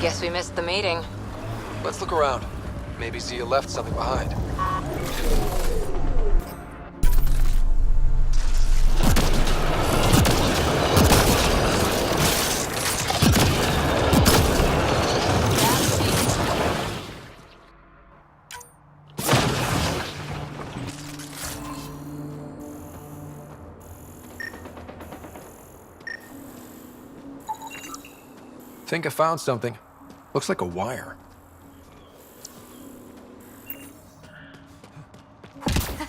Guess we missed the meeting. Let's look around. Maybe Zia left something behind. Think I found something. Looks like a wire.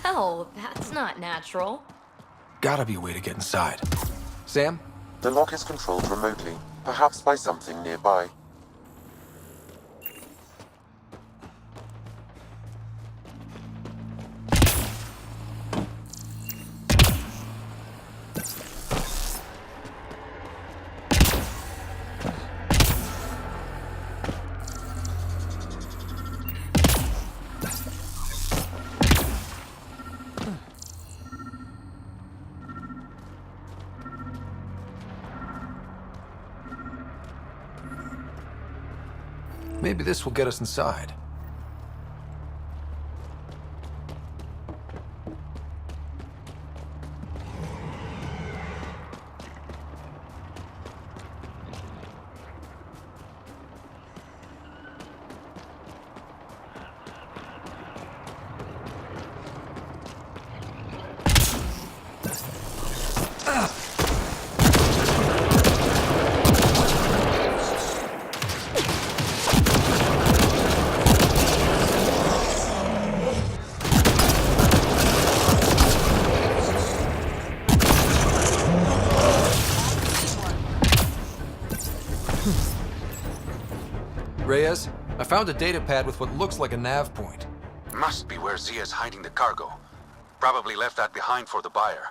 Hell, that's not natural. Gotta be a way to get inside. Sam? The lock is controlled remotely, perhaps by something nearby. Maybe this will get us inside. Reyes, I found a data pad with what looks like a nav point. Must be where Zia's hiding the cargo. Probably left that behind for the buyer.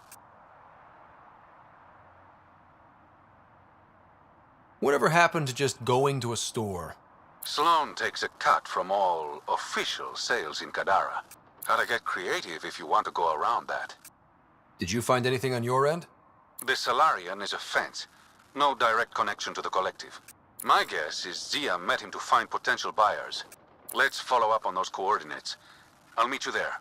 Whatever happened to just going to a store? Sloan takes a cut from all official sales in Kadara. Gotta get creative if you want to go around that. Did you find anything on your end? The Salarian is a fence. No direct connection to the collective. My guess is Zia met him to find potential buyers. Let's follow up on those coordinates. I'll meet you there.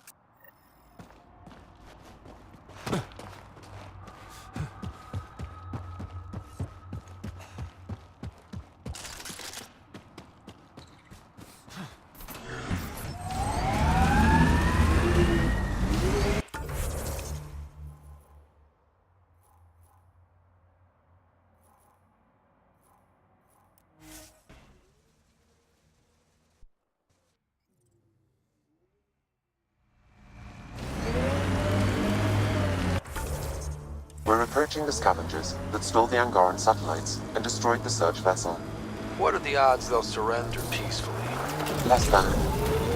We're approaching the scavengers that stole the Angaran satellites and destroyed the search vessel. What are the odds they'll surrender peacefully? Less than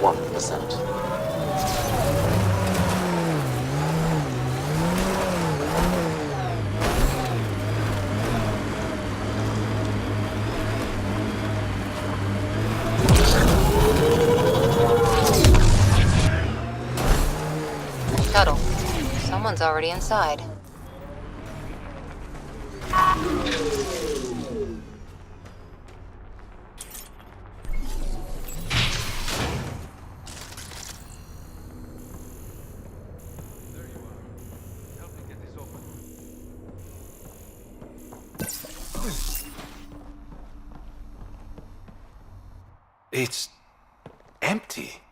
1%. Tuttle. Someone's already inside. It's empty.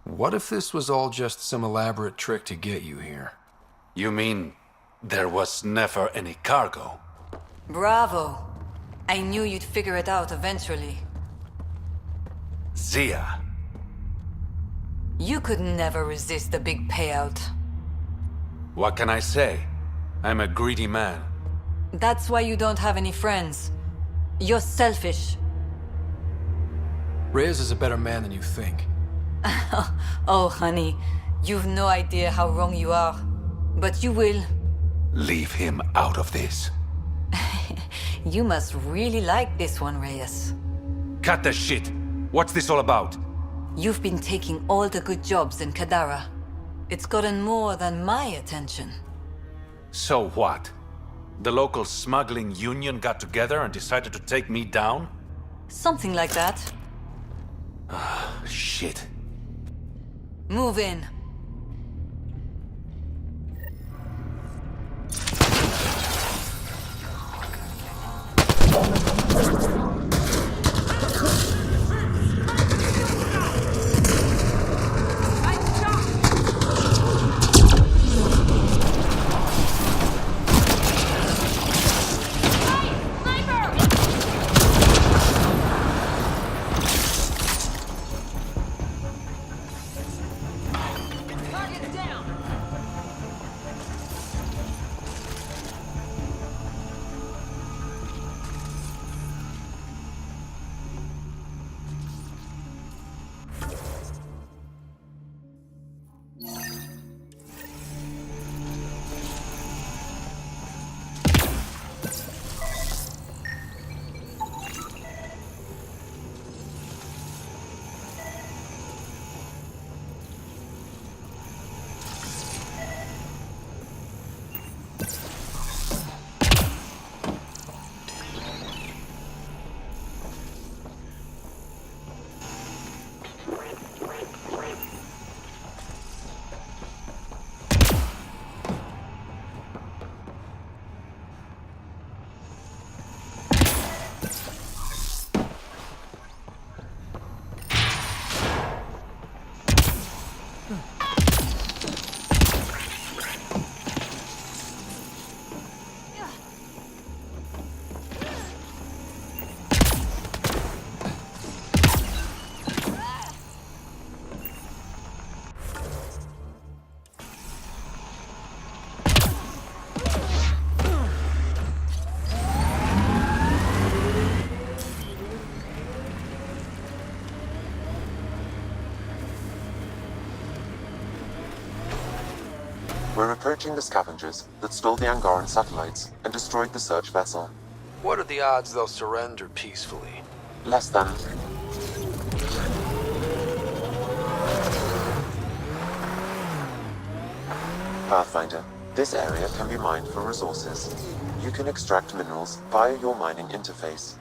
What if this was all just some elaborate trick to get you here? You mean there was never any cargo? Bravo. I knew you'd figure it out eventually. Zia. You could never resist the big payout. What can I say? I'm a greedy man. That's why you don't have any friends. You're selfish. Reyes is a better man than you think. Oh, honey. You've no idea how wrong you are. But you will. Leave him out of this. You must really like this one, Reyes. Cut the shit! What's this all about? You've been taking all the good jobs in Kadara. It's gotten more than my attention. So what? The local smuggling union got together and decided to take me down? Something like that. Shit. Move in. We're approaching the scavengers that stole the Angaran satellites and destroyed the search vessel. What are the odds they'll surrender peacefully? Less than. Pathfinder, this area can be mined for resources. You can extract minerals via your mining interface.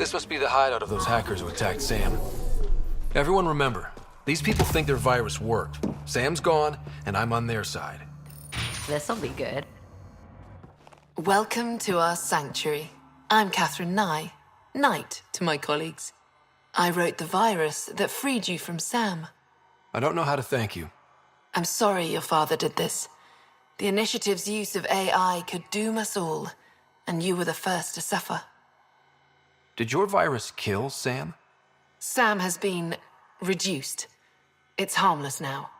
This must be the hideout of those hackers who attacked Sam. Everyone remember, these people think their virus worked. Sam's gone, and I'm on their side. This'll be good. Welcome to our sanctuary. I'm Catherine Nye, Knight to my colleagues. I wrote the virus that freed you from Sam. I don't know how to thank you. I'm sorry your father did this. The Initiative's use of AI could doom us all, and you were the first to suffer. Did your virus kill Sam? Sam has been reduced. It's harmless now.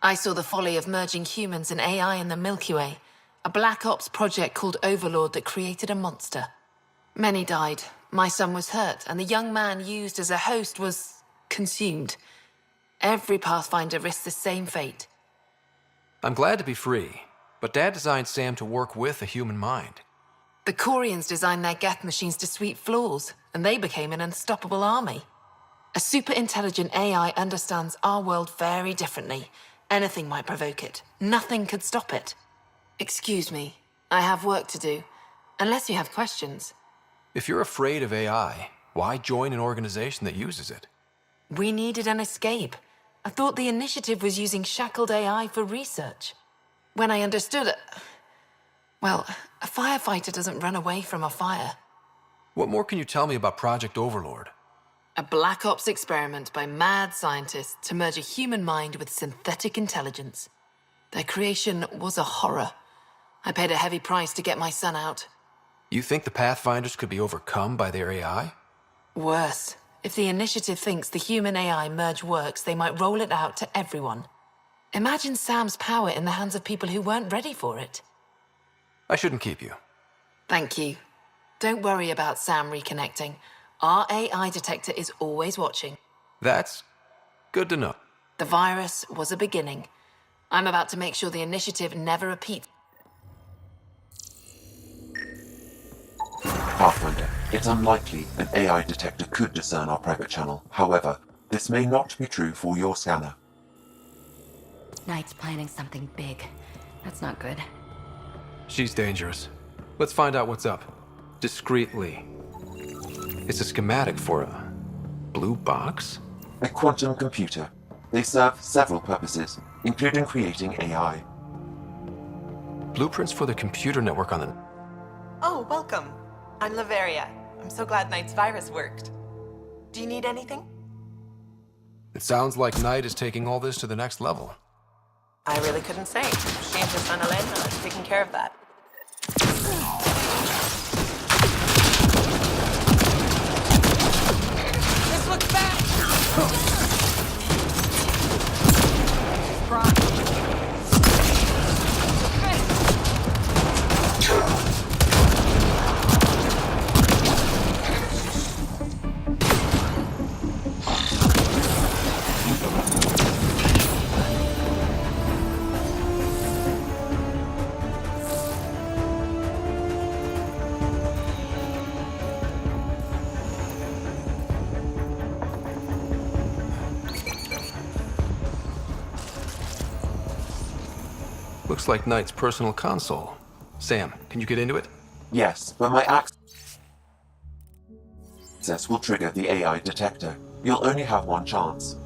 I saw the folly of merging humans and AI in the Milky Way, a Black Ops project called Overlord that created a monster. Many died. My son was hurt, and the young man used as a host was consumed. Every Pathfinder risks the same fate. I'm glad to be free, but Dad designed Sam to work with a human mind. The Corians designed their Geth machines to sweep floors, and they became an unstoppable army. A super-intelligent AI understands our world very differently. Anything might provoke it. Nothing could stop it. Excuse me, I have work to do. Unless you have questions. If you're afraid of AI, why join an organization that uses it? We needed an escape. I thought the initiative was using shackled AI for research. When I understood it... Well, a firefighter doesn't run away from a fire. What more can you tell me about Project Overlord? A Black Ops experiment by mad scientists to merge a human mind with synthetic intelligence. Their creation was a horror. I paid a heavy price to get my son out. You think the Pathfinders could be overcome by their AI? Worse. If the initiative thinks the human-AI merge works, they might roll it out to everyone. Imagine Sam's power in the hands of people who weren't ready for it. I shouldn't keep you. Thank you. Don't worry about Sam reconnecting. Our AI detector is always watching. That's good to know. The virus was a beginning. I'm about to make sure the initiative never repeats. Pathfinder, it's unlikely an AI detector could discern our private channel. However, this may not be true for your scanner. Knight's planning something big. That's not good. She's dangerous. Let's find out what's up. Discreetly. It's a schematic for a blue box? A quantum computer. They serve several purposes, including creating AI. Blueprints for the computer network on the... Oh, welcome. I'm Laveria. I'm so glad Knight's virus worked. Do you need anything? It sounds like Knight is taking all this to the next level. I really couldn't say. She and her son Elena are taking care of that. This looks bad! Looks like Knight's personal console. Sam, can you get into it? Yes, but my access will trigger the AI detector. You'll only have one chance.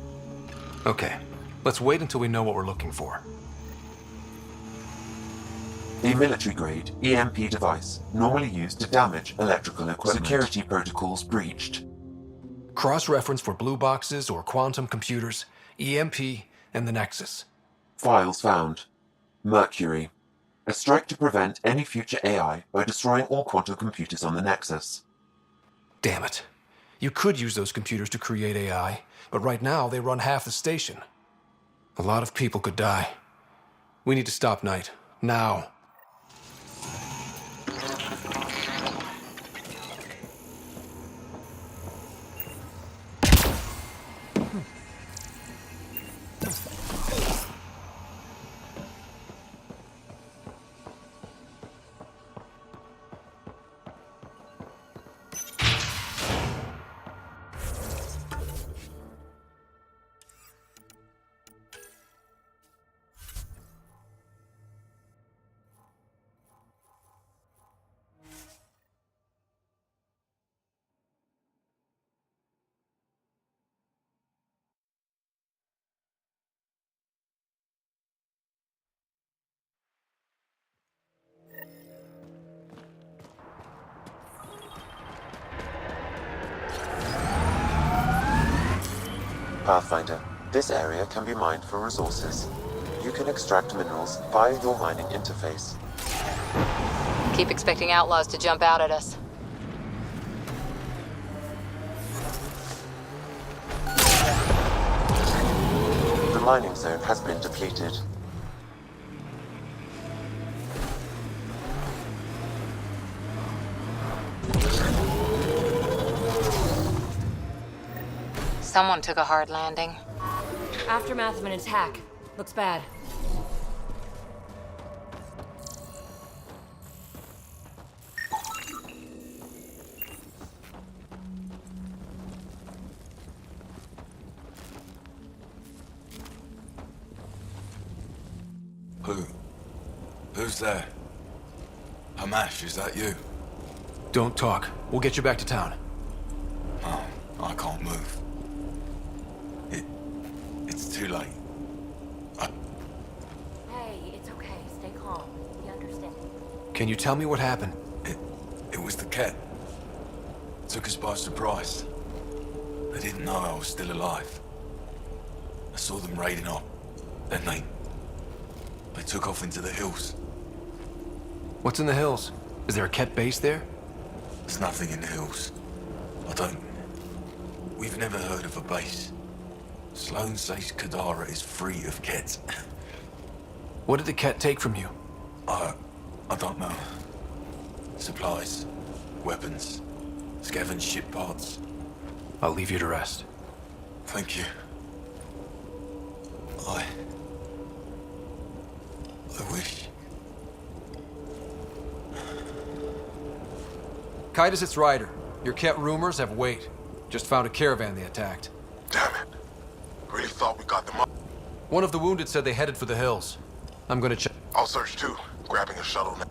Okay. Let's wait until we know what we're looking for. A military-grade EMP device, normally used to damage electrical equipment. Security protocols breached. Cross-reference for blue boxes or quantum computers, EMP, and the Nexus. Files found. Mercury. A strike to prevent any future AI by destroying all quantum computers on the Nexus. Damn it. You could use those computers to create AI, but right now they run half the station. A lot of people could die. We need to stop Knight. Now. Pathfinder, this area can be mined for resources. You can extract minerals via your mining interface. Keep expecting outlaws to jump out at us. The mining zone has been depleted. Someone took a hard landing. Aftermath of an attack. Looks bad. Who's there? Hamash, is that you? Don't talk. We'll get you back to town. Oh, I can't move. It's too late. Hey, it's okay. Stay calm. We understand. Can you tell me what happened? It was the Ket. Took us by surprise. They didn't know I was still alive. I saw them raiding up. Then they took off into the hills. What's in the hills? Is there a Ket base there? There's nothing in the hills. We've never heard of a base. Sloan says Kadara is free of Ket. What did the Ket take from you? I don't know. Supplies, weapons, scavenged ship parts. I'll leave you to rest. Thank you. I wish. Kaitis, it's Ryder. Your Ket rumors have weight. Just found a caravan they attacked. Damn it. Really thought we got them up. One of the wounded said they headed for the hills. I'm gonna check. I'll search too, grabbing a shuttle now.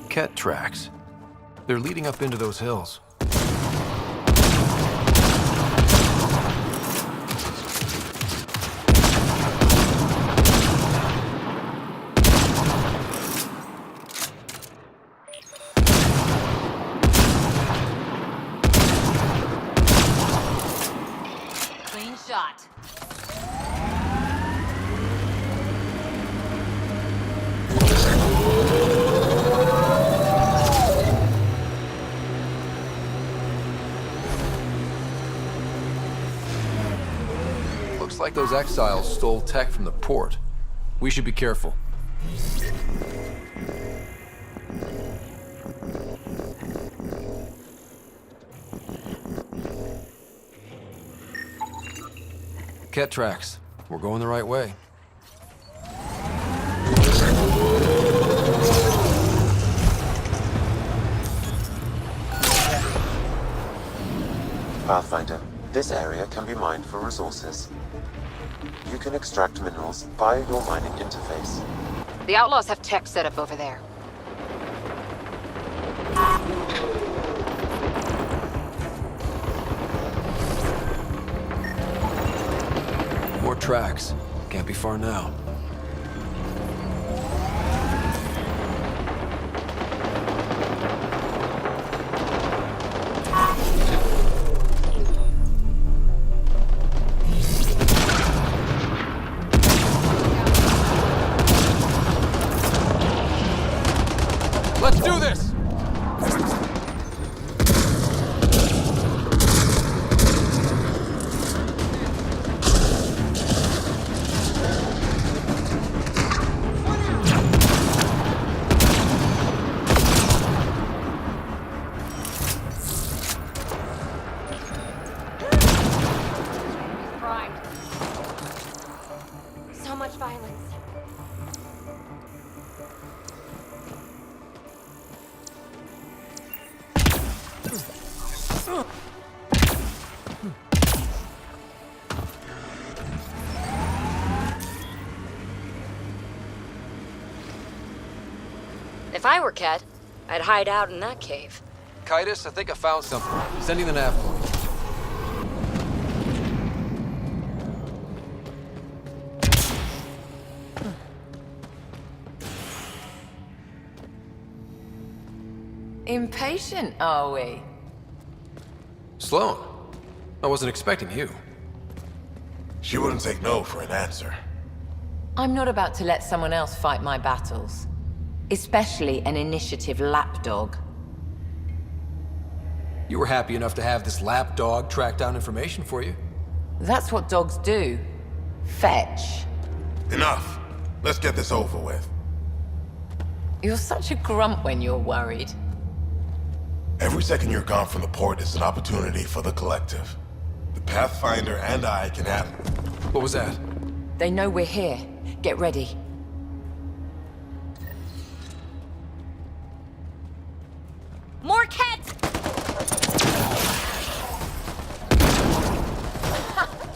Ket tracks. They're leading up into those hills. Clean shot. Looks like those exiles stole tech from the port. We should be careful. Ket tracks. We're going the right way. Pathfinder, this area can be mined for resources. You can extract minerals via your mining interface. The Outlaws have tech set up over there. More tracks. Can't be far now. Let's do this! Primed. So much violence. If I were Ket, I'd hide out in that cave. Kitus, I think I found something. Sending the nav point. Impatient, are we? Sloan, I wasn't expecting you. She wouldn't take no for an answer. I'm not about to let someone else fight my battles. Especially an initiative lapdog. You were happy enough to have this lapdog track down information for you. That's what dogs do. Fetch. Enough. Let's get this over with. You're such a grump when you're worried. Every second you're gone from the port is an opportunity for the collective. The Pathfinder and I can have... What was that? They know we're here. Get ready. More cats!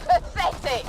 Pathetic!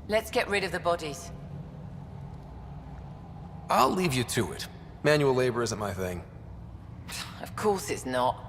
Let's get rid of the bodies. I'll leave you to it. Manual labor isn't my thing. Of course it's not.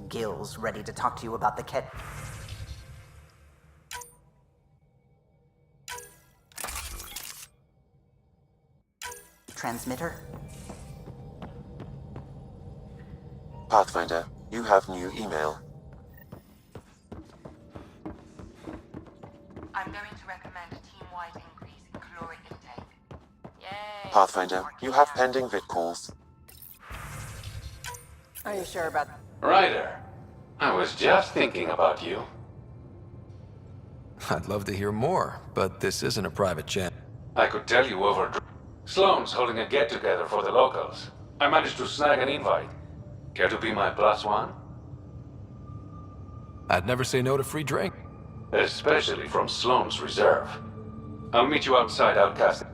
Gil's ready to talk to you about the kit. Transmitter? Pathfinder, you have new email. I'm going to recommend a team-wide increase in caloric intake. Yay! Pathfinder, you have pending vid calls. Are you sure about... Ryder, I was just thinking about you. I'd love to hear more, but this isn't a private chat. I could tell you over... Sloane's holding a get-together for the locals. I managed to snag an invite. Care to be my +1? I'd never say no to free drink. Especially from Sloane's reserve. I'll meet you outside Outcast.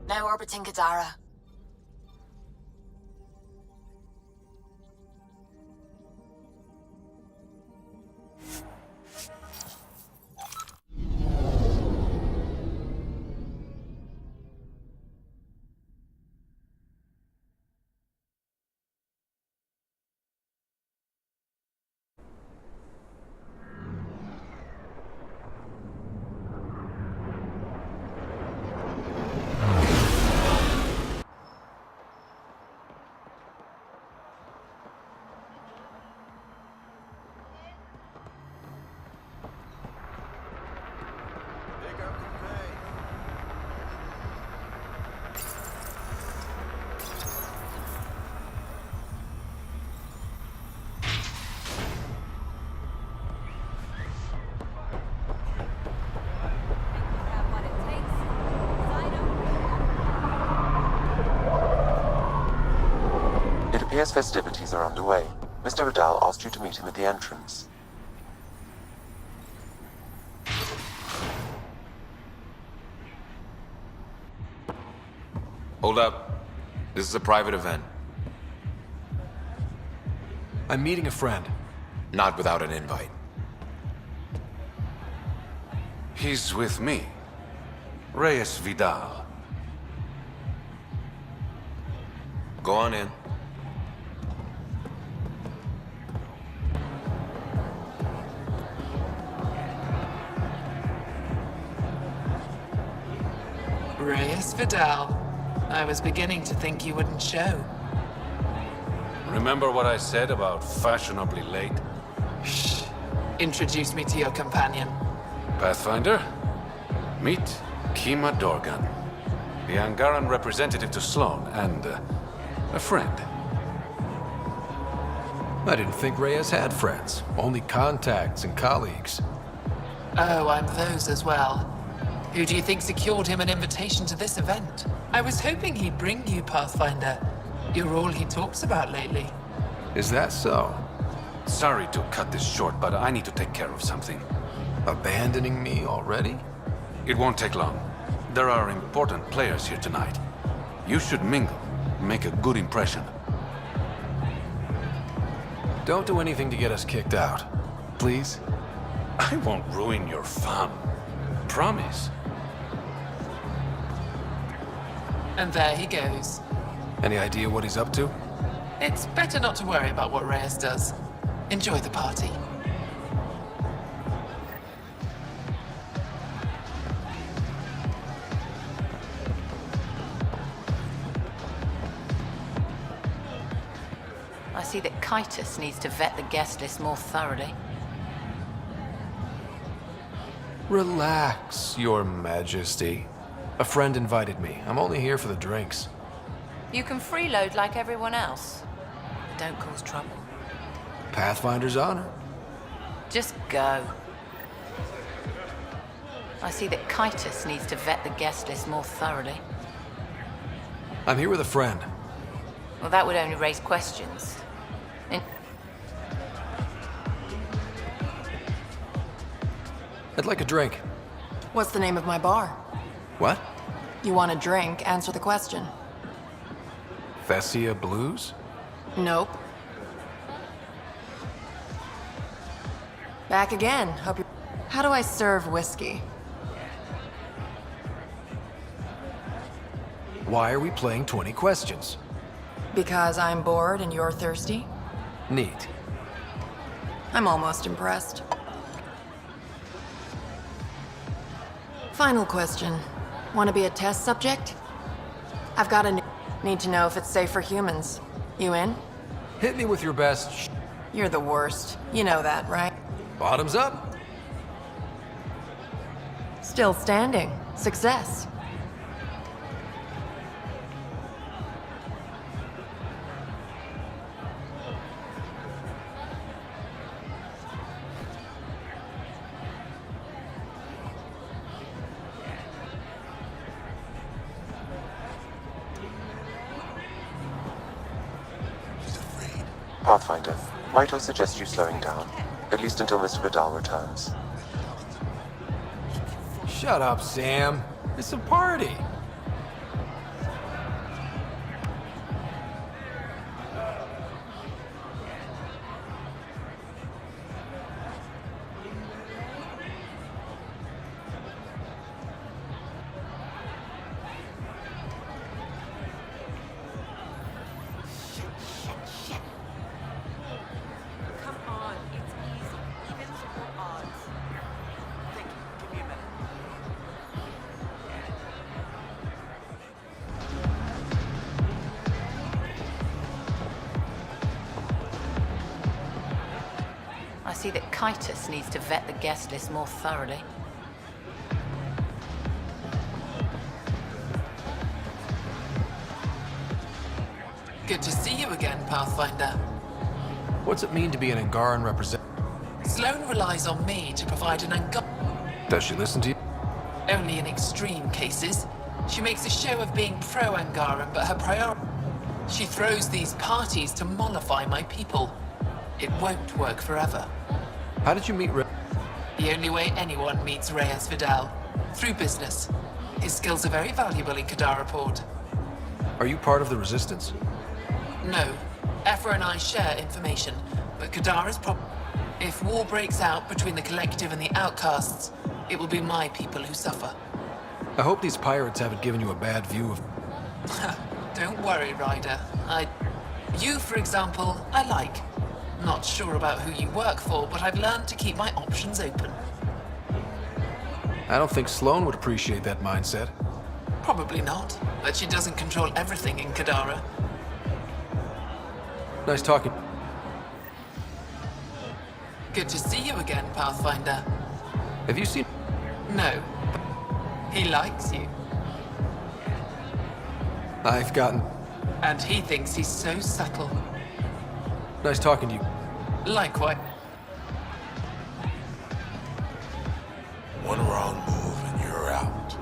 No orbiting Kadara. Appears festivities are underway. Mr. Jaal asked you to meet him at the entrance. Hold up. This is a private event. I'm meeting a friend. Not without an invite. He's with me. Reyes Vidal. Go on in. Reyes Vidal. I was beginning to think you wouldn't show. Remember what I said about fashionably late? Shh. Introduce me to your companion. Pathfinder, meet Kima Dorgan, the Angaran representative to Sloane, and a friend. I didn't think Reyes had friends, only contacts and colleagues. Oh, I'm those as well. Who do you think secured him an invitation to this event? I was hoping he'd bring you, Pathfinder. You're all he talks about lately. Is that so? Sorry to cut this short, but I need to take care of something. Abandoning me already? It won't take long. There are important players here tonight. You should mingle, make a good impression. Don't do anything to get us kicked out. Please? I won't ruin your fun. Promise. And there he goes. Any idea what he's up to? It's better not to worry about what Reyes does. Enjoy the party. I see that Kitus needs to vet the guest list more thoroughly. Relax, Your Majesty. A friend invited me. I'm only here for the drinks. You can freeload like everyone else. Don't cause trouble. Pathfinder's honor. Just go. I see that Kitus needs to vet the guest list more thoroughly. I'm here with a friend. Well, that would only raise questions. I'd like a drink. What's the name of my bar? What? You want a drink? Answer the question. Thessia Blues? Nope. Back again. Hope you. How do I serve whiskey? Why are we playing 20 questions? Because I'm bored and you're thirsty? Neat. I'm almost impressed. Final question. Want to be a test subject? I've got a need to know if it's safe for humans. You in? Hit me with your best. You're the worst. You know that, right? Bottoms up. Still standing. Success. Pathfinder, might I suggest you slowing down? At least until Mr. Vidal returns. Shut up, Sam. It's a party. I see that Kitus needs to vet the guest list more thoroughly. Good to see you again, Pathfinder. What's it mean to be an Angaran representative? Sloane relies on me to provide an Does she listen to you? Only in extreme cases. She makes a show of being pro-Angaran, but her priority... She throws these parties to mollify my people. It won't work forever. How did you meet The only way anyone meets Reyes Vidal. Through business. His skills are very valuable in Kadara Port. Are you part of the Resistance? No. Ephra and I share information, but Kadara's If war breaks out between the Collective and the Outcasts, it will be my people who suffer. I hope these pirates haven't given you a bad view of... Don't worry, Ryder. You, for example, I like. Not sure about who you work for, but I've learned to keep my options open. I don't think Sloane would appreciate that mindset. Probably not, but she doesn't control everything in Kadara. Nice talking. Good to see you again, Pathfinder. Have you seen... No. He likes you. I've gotten... And he thinks he's so subtle. Nice talking to you. Likewise. One wrong move and you're out.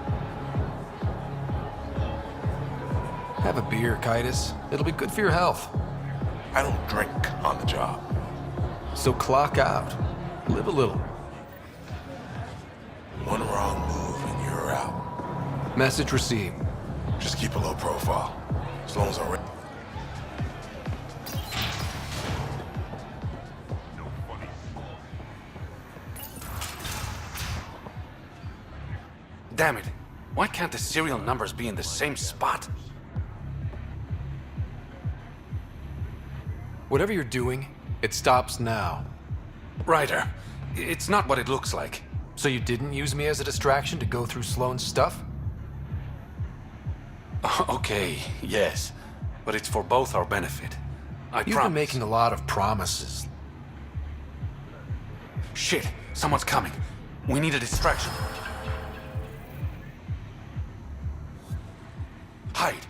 Have a beer, Kitus. It'll be good for your health. I don't drink on the job. So clock out. Live a little. One wrong move and you're out. Message received. Just keep a low profile. As long as I'm ready. Damn it. Why can't the serial numbers be in the same spot? Whatever you're doing, it stops now. Ryder, it's not what it looks like. So you didn't use me as a distraction to go through Sloane's stuff? Okay, yes. But it's for both our benefit. You've been making a lot of promises. Shit, someone's coming. We need a distraction. Hide.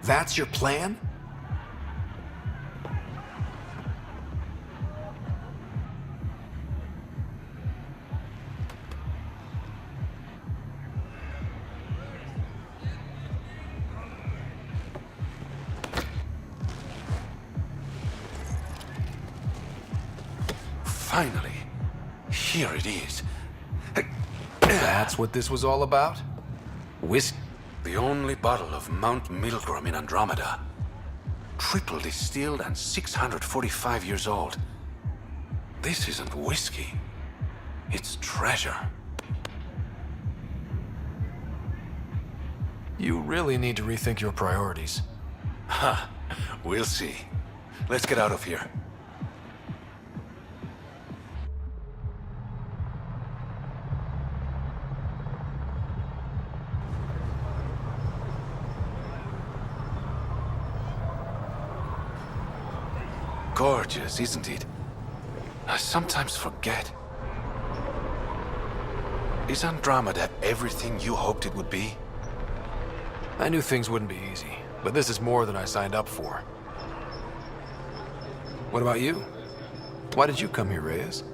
That's your plan? Finally. Here it is. That's what this was all about? Whiskey? The only bottle of Mount Milgram in Andromeda. Triple distilled and 645 years old. This isn't whiskey. It's treasure. You really need to rethink your priorities. Ha! We'll see. Let's get out of here. Gorgeous, isn't it? I sometimes forget. Is Andromeda everything you hoped it would be? I knew things wouldn't be easy, but this is more than I signed up for. What about you? Why did you come here, Reyes?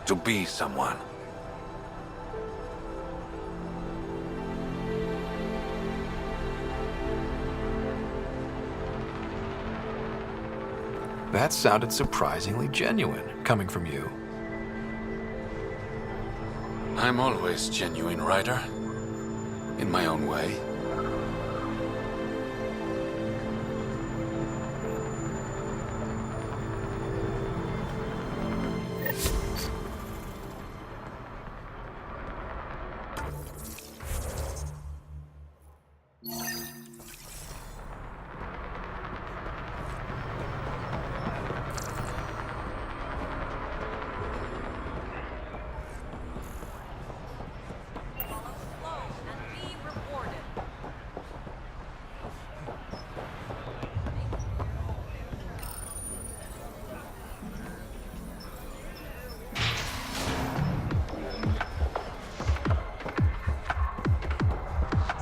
To be someone. That sounded surprisingly genuine, coming from you. I'm always genuine, Ryder. In my own way.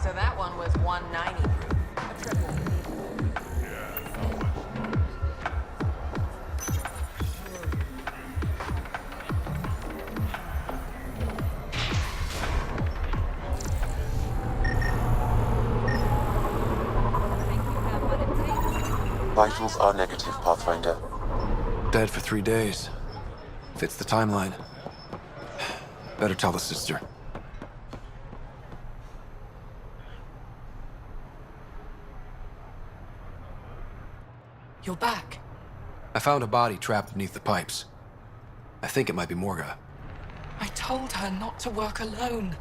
So that one was 190 proof. A triple. Vitals are negative, Pathfinder. Dead for 3 days. Fits the timeline. Better tell the sister. You're back. I found a body trapped beneath the pipes. I think it might be Morga. I told her not to work alone.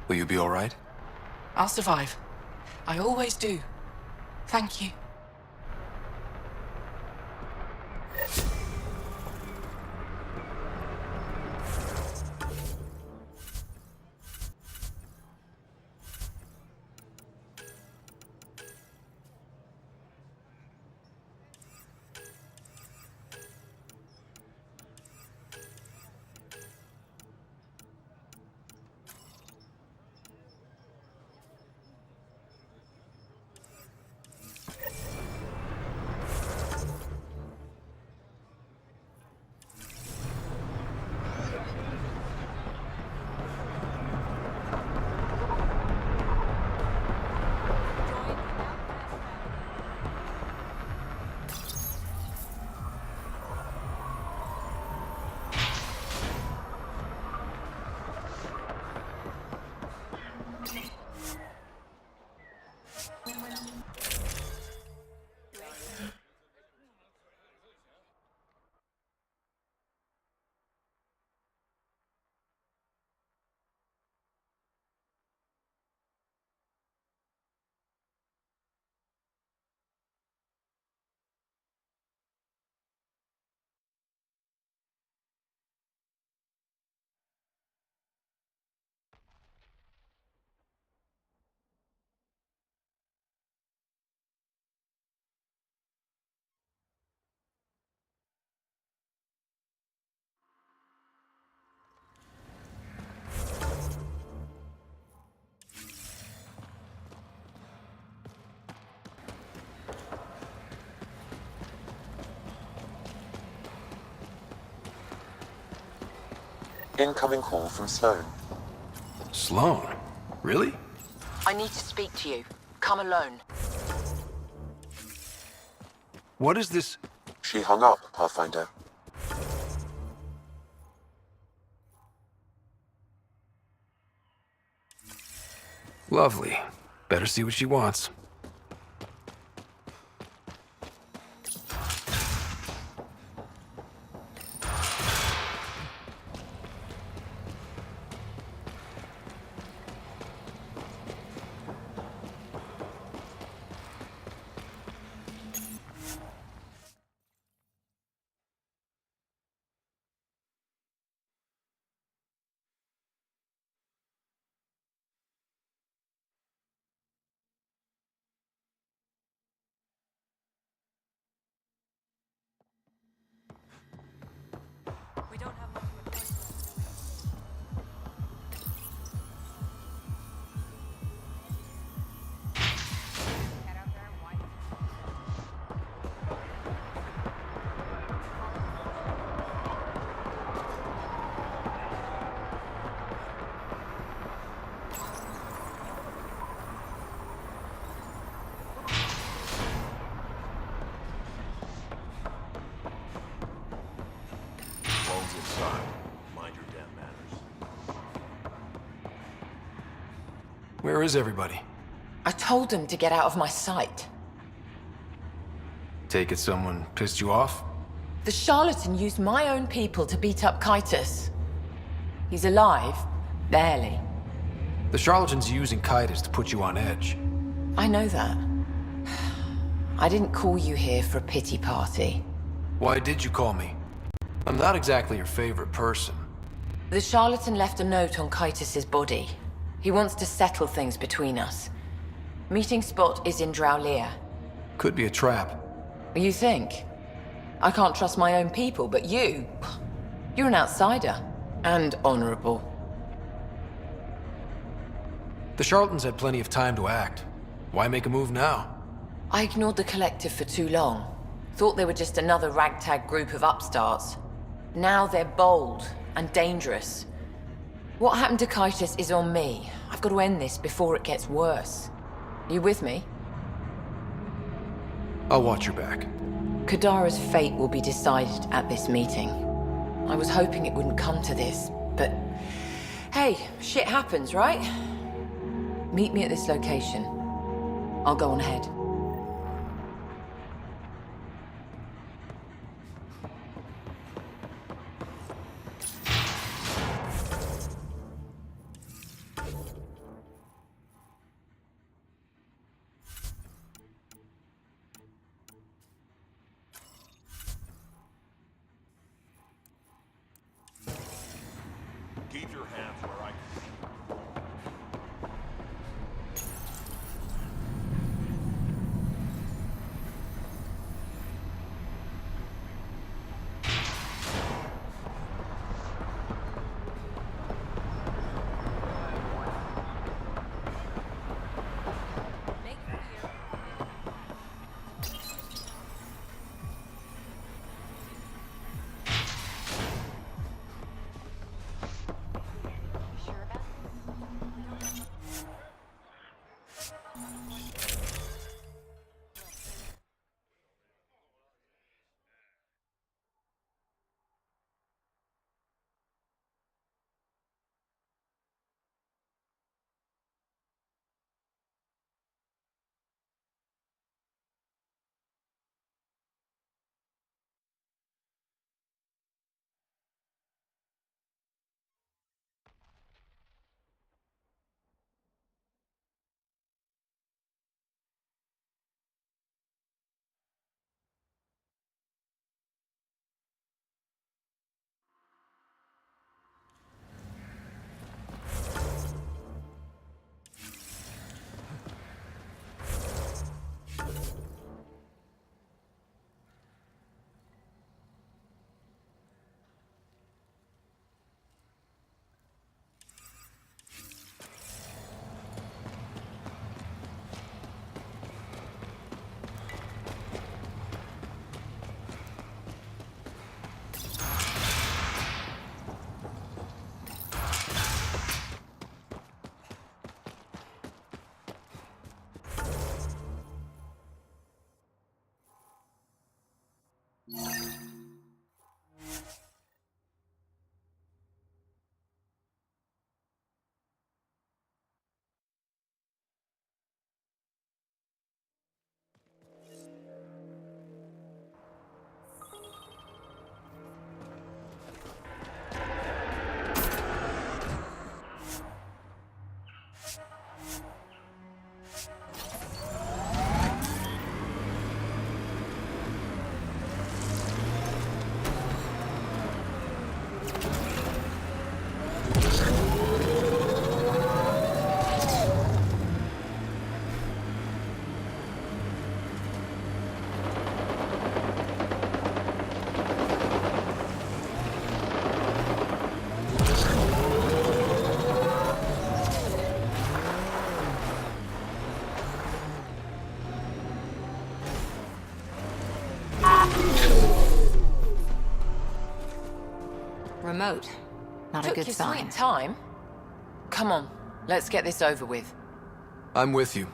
Will you be all right? I'll survive. I always do. Thank you. Incoming call from Sloan. Sloan? Really? I need to speak to you. Come alone. What is this? She hung up, Pathfinder. Lovely. Better see what she wants. Where is everybody? I told them to get out of my sight. Take it someone pissed you off? The charlatan used my own people to beat up Kitus. He's alive, barely. The charlatan's using Kitus to put you on edge. I know that. I didn't call you here for a pity party. Why did you call me? I'm not exactly your favorite person. The charlatan left a note on Kitus's body. He wants to settle things between us. Meeting spot is in Drowlear. Could be a trap. You think? I can't trust my own people, but you're an outsider. And honorable. The charlatans had plenty of time to act. Why make a move now? I ignored the collective for too long. Thought they were just another ragtag group of upstarts. Now they're bold and dangerous. What happened to Kitus is on me. I've got to end this before it gets worse. You with me? I'll watch your back. Kadara's fate will be decided at this meeting. I was hoping it wouldn't come to this, but... Hey, shit happens, right? Meet me at this location. I'll go on ahead. Keep your hands where I can. Remote. Not a Took good your sign. sweet time. Come on, let's get this over with. I'm with you.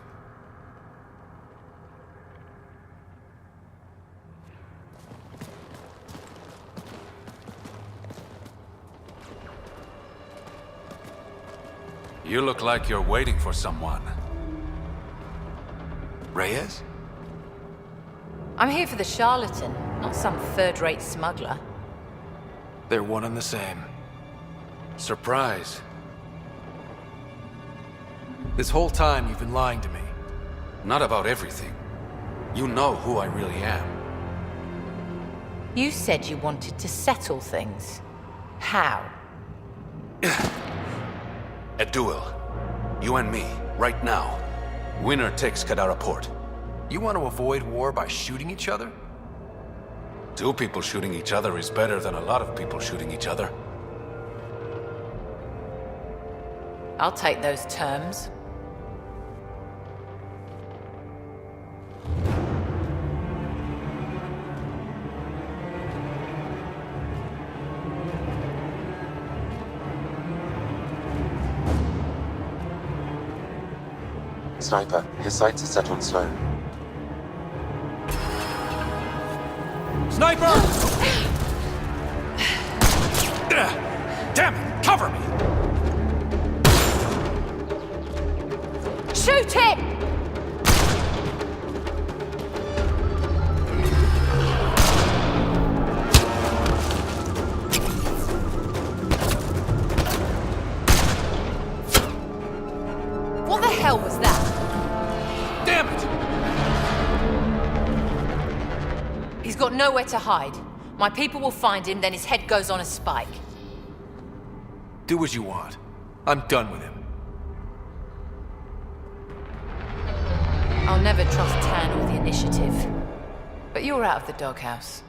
You look like you're waiting for someone. Reyes? I'm here for the charlatan, not some third-rate smuggler. They're one and the same. Surprise. This whole time you've been lying to me. Not about everything. You know who I really am. You said you wanted to settle things. How? A duel. You and me, right now. Winner takes Kadara Port. You want to avoid war by shooting each other? 2 people shooting each other is better than a lot of people shooting each other. I'll take those terms. Sniper, his sights are set on slow. Sniper! Damn it! Cover me! Shoot it! What the hell was that? Damn it! He's got nowhere to hide. My people will find him, then his head goes on a spike. Do what you want. I'm done with him. I'll never trust Tan or the Initiative. But you're out of the doghouse.